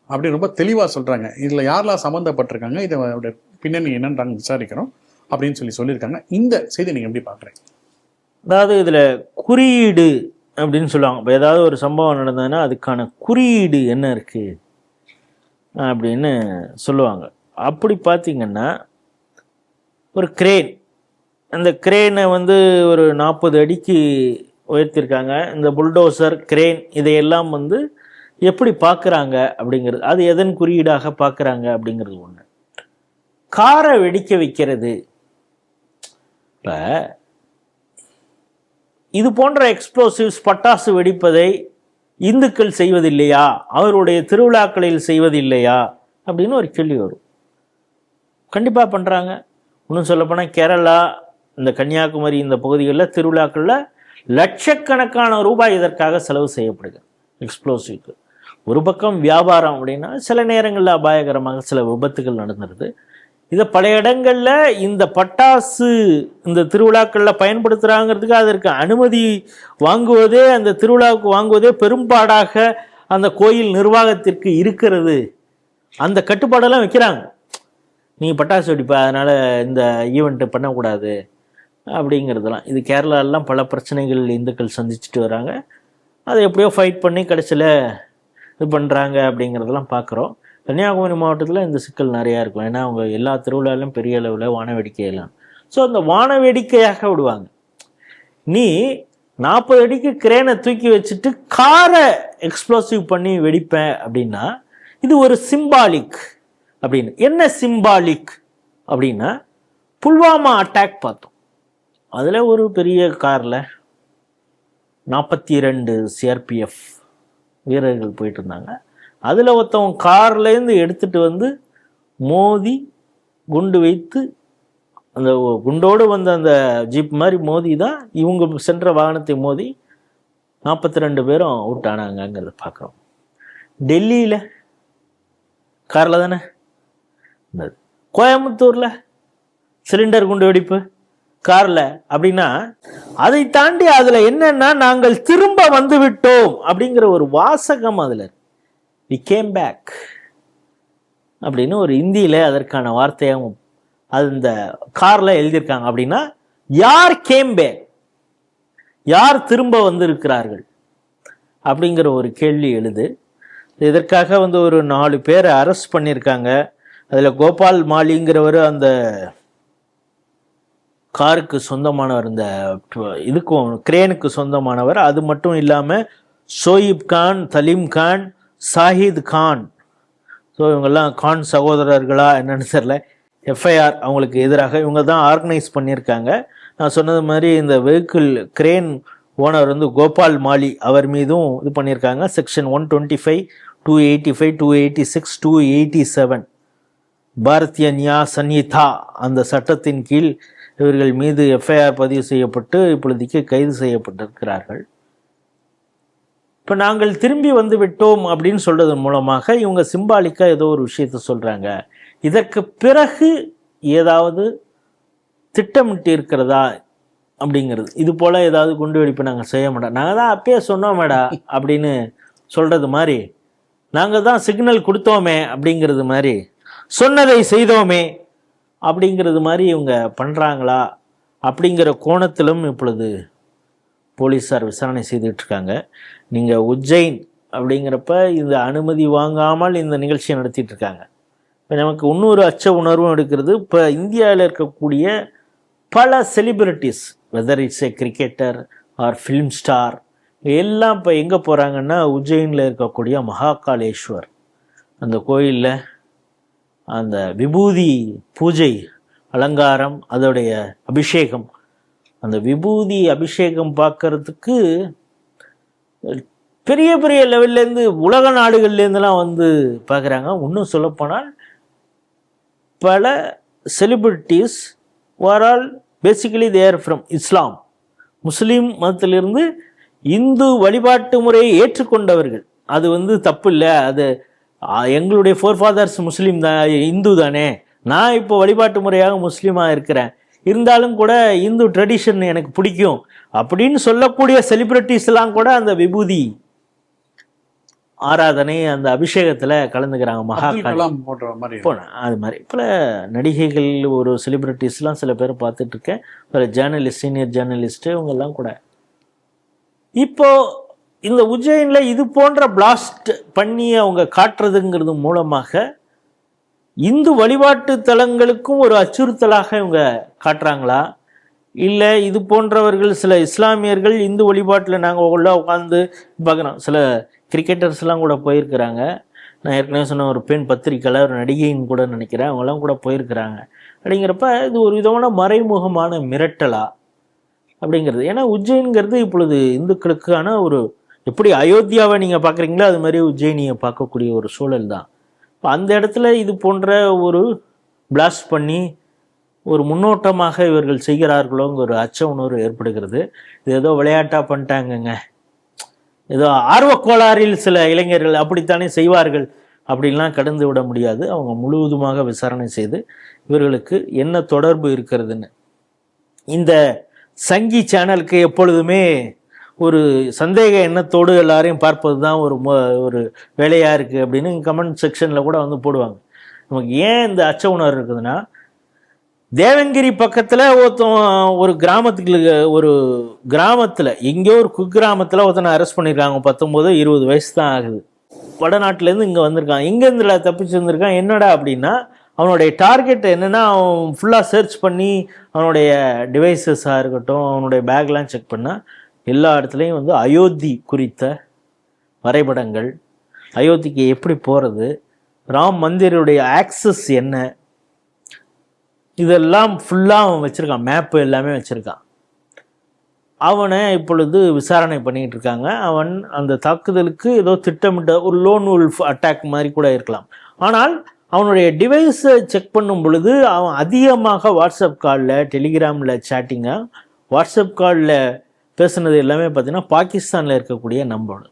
அப்படின்னு ரொம்ப தெளிவாக சொல்கிறாங்க. இதில் யாரெல்லாம் சம்மந்தப்பட்டிருக்காங்க, இதோட பின்னணி என்னன்னு விசாரிக்கிறோம் அப்படின்னு சொல்லியிருக்காங்க. இந்த செய்தி நீங்கள் எப்படி பார்க்குறீங்க? அதாவது இதில் குறியீடு அப்படின்னு சொல்லுவாங்க. இப்போ ஏதாவது ஒரு சம்பவம் நடந்ததுன்னா அதுக்கான குறியீடு என்ன இருக்குது அப்படின்னு சொல்லுவாங்க. அப்படி பார்த்தீங்கன்னா ஒரு கிரேன், அந்த கிரேனை வந்து ஒரு 40 அடிக்கு உயர்த்திருக்காங்க. இந்த புல்டோசர் கிரேன் இதையெல்லாம் வந்து எப்படி பார்க்குறாங்க அப்படிங்கிறது, அது எதன் குறியீடாக பார்க்குறாங்க அப்படிங்கிறது ஒன்று. காரை வெடிக்க வைக்கிறது, இப்போ இது போன்ற எக்ஸ்ப்ளோசிவ்ஸ் பட்டாசு வெடிப்பதை இந்துக்கள் செய்வதில்லையா, அவருடைய திருவிழாக்களில் செய்வதில்லையா அப்படின்னு ஒரு கேள்வி வரும். கண்டிப்பாக பண்ணுறாங்க. இன்னும் சொல்லப்போனால் கேரளா, இந்த கன்னியாகுமரி இந்த பகுதிகளில் திருவிழாக்களில் லட்சக்கணக்கான ரூபாய் இதற்காக செலவு செய்யப்படுது எக்ஸ்ப்ளோசிவ்க்கு. ஒரு பக்கம் வியாபாரம் அப்படின்னா சில நேரங்களில் அபாயகரமாக சில விபத்துகள் நடந்துருது. இதை பல இடங்களில் இந்த பட்டாசு இந்த திருவிழாக்களில் பயன்படுத்துகிறாங்கிறதுக்கு அதற்கு அனுமதி வாங்குவதே, அந்த திருவிழாவுக்கு வாங்குவதே பெரும்பாடாக அந்த கோயில் நிர்வாகத்திற்கு இருக்கிறது. அந்த கட்டுப்பாடெல்லாம் வைக்கிறாங்க. நீங்கள் பட்டாசு வெடிப்பா, அதனால் இந்த ஈவெண்ட்டு பண்ணக்கூடாது, அப்படிங்கிறதெல்லாம். இது கேரளாலாம் பல பிரச்சனைகள் இந்துக்கள் சந்திச்சுட்டு வராங்க. அதை எப்படியோ ஃபைட் பண்ணி கடைசியில் இது பண்ணுறாங்க அப்படிங்கிறதெல்லாம் பார்க்குறோம். கன்னியாகுமரி மாவட்டத்தில் இந்த சிக்கல் நிறையா இருக்கும். ஏன்னா அவங்க எல்லா திருவிழாவிலும் பெரிய அளவில் வானவேடிக்கையெல்லாம். ஸோ அந்த வானவேடிக்கையாக விடுவாங்க. நீ 40 அடிக்கு கிரேனை தூக்கி வச்சுட்டு காரை எக்ஸ்ப்ளோசிவ் பண்ணி வெடிப்பேன் அப்படின்னா இது ஒரு சிம்பாலிக் அப்படின்னு. என்ன சிம்பாலிக் அப்படின்னா, புல்வாமா அட்டாக் பார்த்தோம். அதில் ஒரு பெரிய காரில் 42 சிஆர்பிஎஃப் வீரர்கள் போயிட்டு இருந்தாங்க. அதில் ஒருத்தவன் கார்லேருந்து எடுத்துகிட்டு வந்து மோதி குண்டு வைத்து, அந்த குண்டோடு வந்த அந்த ஜீப் மாதிரி மோதி தான் இவங்க சென்ற வாகனத்தை மோதி 42 பேரும் அவுட் ஆனாங்கங்கிறத பார்க்குறோம். டெல்லியில் காரில் தானே இருந்தது. கோயம்புத்தூரில் சிலிண்டர் குண்டு வெடிப்பு காரில். அப்படின்னா அதை தாண்டி அதில் என்னன்னா, நாங்கள் திரும்ப வந்து விட்டோம் அப்படிங்கிற ஒரு வாசகம் அதில் வி கேம் பேக் அப்படின்னு ஒரு இந்தியில் அதற்கான வார்த்தையாகவும் அது இந்த காரில் எழுதியிருக்காங்க. அப்படின்னா யார் கேம் பேக், யார் திரும்ப வந்திருக்கிறார்கள் அப்படிங்கிற ஒரு கேள்வி எழுது. இதற்காக வந்து ஒரு 4 பேரை அரெஸ்ட் பண்ணியிருக்காங்க. அதில் கோபால் மாலிங்கிறவர் அந்த காருக்கு சொந்தமானவர், இந்த இதுக்கும் கிரேனுக்கு சொந்தமானவர். அது மட்டும் இல்லாமல் ஷோயிப் கான், தலீம் கான், சாஹித் கான், ஸோ இவங்கெல்லாம் கான் சகோதரர்களா என்னன்னு தெரியல, எஃப்ஐஆர் அவங்களுக்கு எதிராக இவங்க தான் ஆர்கனைஸ் பண்ணியிருக்காங்க. நான் சொன்னது மாதிரி இந்த வெஹிக்கிள் கிரேன் ஓனர் வந்து கோபால் மாலி, அவர் மீதும் இது பண்ணியிருக்காங்க. செக்ஷன் 125, 285, 286, 287 பாரதிய நியா சன்ஹிதா அந்த சட்டத்தின் கீழ் இவர்கள் மீது எஃப்ஐஆர் பதிவு செய்யப்பட்டு இப்பொழுதைக்கு கைது செய்யப்பட்டிருக்கிறார்கள். இப்போ நாங்கள் திரும்பி வந்து விட்டோம் அப்படின்னு சொல்றது மூலமாக இவங்க சிம்பாலிக்காக ஏதோ ஒரு விஷயத்த சொல்கிறாங்க. இதற்கு பிறகு ஏதாவது திட்டமிட்டு இருக்கிறதா அப்படிங்கிறது. இது போல் ஏதாவது குண்டு வெடிப்பு நாங்கள் செய்ய மாட்டோம், நாங்கள் தான் அப்பயே சொன்னோம் மேடா அப்படின்னு சொல்கிறது மாதிரி, நாங்கள் தான் சிக்னல் கொடுத்தோமே அப்படிங்கிறது மாதிரி, சொன்னதை செய்தோமே அப்படிங்கிறது மாதிரி இவங்க பண்ணுறாங்களா அப்படிங்கிற கோணத்திலும் இப்பொழுது போலீஸார் விசாரணை செய்துட்டு இருக்காங்க. நீங்கள் உஜ்ஜைன் அப்படிங்கிறப்ப இந்த அனுமதி வாங்காமல் இந்த நிகழ்ச்சியை நடத்திட்டு இருக்காங்க. இப்போ நமக்கு இன்னொரு அச்ச உணர்வும் எடுக்கிறது. இப்போ இந்தியாவில் இருக்கக்கூடிய பல celebrities, whether it's a cricketer or film star, எல்லாம் இப்போ எங்கே போகிறாங்கன்னா உஜ்ஜைனில் இருக்கக்கூடிய மகாகாலேஸ்வர் அந்த கோயிலில் அந்த விபூதி பூஜை அலங்காரம், அதோடைய அபிஷேகம், அந்த விபூதி அபிஷேகம் பார்க்கறதுக்கு பெரிய பெரிய லெவல்லேருந்து உலக நாடுகள்லேருந்துலாம் வந்து பார்க்குறாங்க. இன்னும் சொல்லப்போனால் பல celebrities are all basically there from Islam, முஸ்லீம் மதத்திலிருந்து இந்து வழிபாட்டு முறையை ஏற்றுக்கொண்டவர்கள். அது வந்து தப்பு இல்லை, அது எங்களுடைய ஃபோர்ஃபாதர்ஸ் முஸ்லீம் தான், இந்து தானே, நான் இப்போ வழிபாட்டு முறையாக முஸ்லீமாக இருக்கிறேன், இருந்தாலும் கூட இந்து ட்ரெடிஷன் எனக்கு பிடிக்கும் அப்படின்னு சொல்லக்கூடிய செலிபிரிட்டிஸ்லாம் கூட அந்த விபூதி ஆராதனை அந்த அபிஷேகத்தில் கலந்துக்கிறாங்க. போனேன் அது மாதிரி பல நடிகைகள், ஒரு செலிபிரிட்டிஸ்லாம் சில பேர் பார்த்துட்டு இருக்கேன், ஒரு ஜேர்னலிஸ்ட், சீனியர் ஜேர்னலிஸ்ட்டு, இவங்கெல்லாம் கூட. இப்போ இந்த உஜ்ஜைனில் இது போன்ற பிளாஸ்ட் பண்ணி அவங்க காட்டுறதுங்கிறது மூலமாக இந்து வழிபாட்டு தலங்களுக்கும் ஒரு அச்சுறுத்தலாக இவங்க காட்டுறாங்களா, இல்லை இது போன்றவர்கள் சில இஸ்லாமியர்கள் இந்து வழிபாட்டில் நாங்கள் உள்ள உட்காந்து பார்க்குறோம். சில கிரிக்கெட்டர்ஸ்லாம் கூட போயிருக்கிறாங்க. நான் ஏற்கனவே சொன்ன ஒரு பெண் பத்திரிக்கையாளர், ஒரு நடிகைன்னு கூட நினைக்கிறேன், அவங்களாம் கூட போயிருக்கிறாங்க. அப்படிங்கிறப்ப இது ஒரு விதமான மறைமுகமான மிரட்டலா அப்படிங்கிறது. ஏன்னா உஜ்ஜைன்கிறது இப்பொழுது இந்துக்களுக்கான ஒரு, எப்படி அயோத்தியாவை நீங்கள் பார்க்குறீங்களோ அது மாதிரி உஜ்ஜயினியை பார்க்கக்கூடிய ஒரு சூழல் தான். இப்போ அந்த இடத்துல இது போன்ற ஒரு பிளாஸ்ட் பண்ணி ஒரு முன்னோட்டமாக இவர்கள் செய்கிறார்களோங்கிற ஒரு அச்ச உணர்வு ஏற்படுகிறது. இது ஏதோ விளையாட்டாக பண்ணிட்டாங்கங்க, ஏதோ ஆர்வக்கோளாறில் சில இளைஞர்கள் அப்படித்தானே செய்வார்கள் அப்படின்லாம் கடந்து விட முடியாது. அவங்க முழுவதுமாக விசாரணை செய்து இவர்களுக்கு என்ன தொடர்பு இருக்கிறதுன்னு. இந்த சங்கி சேனலுக்கு எப்பொழுதுமே ஒரு சந்தேக எண்ணத்தோடு எல்லாரையும் பார்ப்பது தான் ஒரு வேலையாக இருக்குது அப்படின்னு கமெண்ட் செக்ஷனில் கூட வந்து போடுவாங்க. நமக்கு ஏன் இந்த அச்ச உணர்வு இருக்குதுன்னா, தேவங்கிரி பக்கத்தில் ஒரு கிராமத்தில் எங்கேயோ ஒரு குக்கிராமத்தில் ஒருத்தனை அரெஸ்ட் பண்ணியிருக்காங்க. 19-20 வயசு தான் ஆகுது. வடநாட்டிலேருந்து இங்கே வந்திருக்கான். எங்கேருந்து தப்பிச்சு வந்திருக்கான்? என்னடா அப்படின்னா, அவனுடைய டார்கெட் என்னென்னா, அவன் ஃபுல்லாக சர்ச் பண்ணி அவனுடைய டிவைசஸாக இருக்கட்டும், அவனுடைய பேக்லாம் செக் பண்ணால் எல்லா இடத்துலையும் வந்து அயோத்தி குறித்த வரைபடங்கள், அயோத்திக்கு எப்படி போகிறது, ராம் மந்திருடைய ஆக்சஸ் என்ன, இதெல்லாம் ஃபுல்லாக அவன் வச்சுருக்கான். மேப்பு எல்லாமே வச்சுருக்கான். அவனை இப்பொழுது விசாரணை பண்ணிகிட்டு இருக்காங்க. அவன் அந்த தாக்குதலுக்கு ஏதோ திட்டமிட்ட ஒரு லோன் உல்ஃப் அட்டாக் மாதிரி கூட இருக்கலாம். ஆனால் அவனுடைய டிவைஸை செக் பண்ணும் பொழுது அவன் அதிகமாக வாட்ஸ்அப் காலில், டெலிகிராமில் சேட்டிங்காக, வாட்ஸ்அப் காலில் பேசுனது எல்லாமே பார்த்திங்கன்னா பாகிஸ்தானில் இருக்கக்கூடிய நம்பர்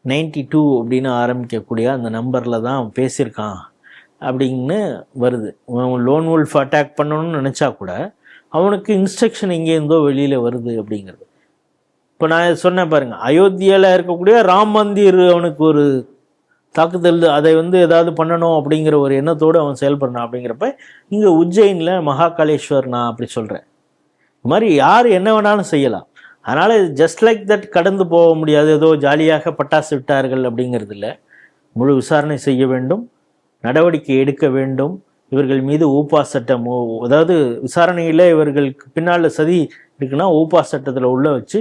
92 அப்படின்னு ஆரம்பிக்கக்கூடிய அந்த நம்பரில் தான் அவன் பேசியிருக்கான் அப்படின்னு வருது. லோன் உல்ஃப் அட்டாக் பண்ணணும்னு நினச்சா கூட அவனுக்கு இன்ஸ்ட்ரக்ஷன் எங்கேருந்தோ வெளியில் வருது அப்படிங்கிறது. இப்போ நான் சொன்னேன் பாருங்கள், அயோத்தியாவில் இருக்கக்கூடிய ராம் மந்திர் அவனுக்கு ஒரு தாக்குதல், அதை வந்து ஏதாவது பண்ணணும் அப்படிங்கிற ஒரு எண்ணத்தோடு அவன் செயல்படுறான். அப்படிங்கிறப்ப இங்கே உஜ்ஜைனில் மகாகாலேஸ்வர் நான் அப்படி சொல்கிறேன். இது மாதிரி யார் என்ன வேணாலும் செய்யலாம். அதனால் ஜஸ்ட் லைக் தட் கடந்து போக முடியாது. ஏதோ ஜாலியாக பட்டாசு விட்டார்கள் அப்படிங்கிறது இல்லை. முழு விசாரணை செய்ய வேண்டும், நடவடிக்கை எடுக்க வேண்டும். இவர்கள் மீது ஊப்பா சட்டம், அதாவது விசாரணையில் இவர்களுக்கு பின்னால் சதி இருக்குன்னா ஊப்பா சட்டத்தில் உள்ள வச்சு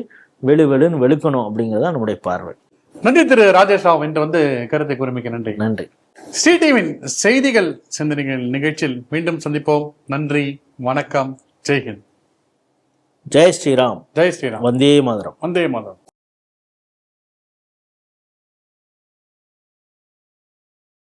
வெளுன்னு வெளுக்கணும் அப்படிங்கிறது தான் நம்முடைய பார்வை. நன்றி திரு ராஜேஷ் ராவ். இன்று வந்து கருத்தை கூர்மைக்கு நன்றி. நன்றி. ஸ்ரீ டிவியின் செய்திகள் சிந்தனைகள் நிகழ்ச்சியில் மீண்டும் சந்திப்போம். நன்றி, வணக்கம், ஜெய்ஹிந்த். ஜெய் ஸ்ரீராம். ஜெய் ஸ்ரீராம். வந்தே மாதரம். வந்தே மாதரம்.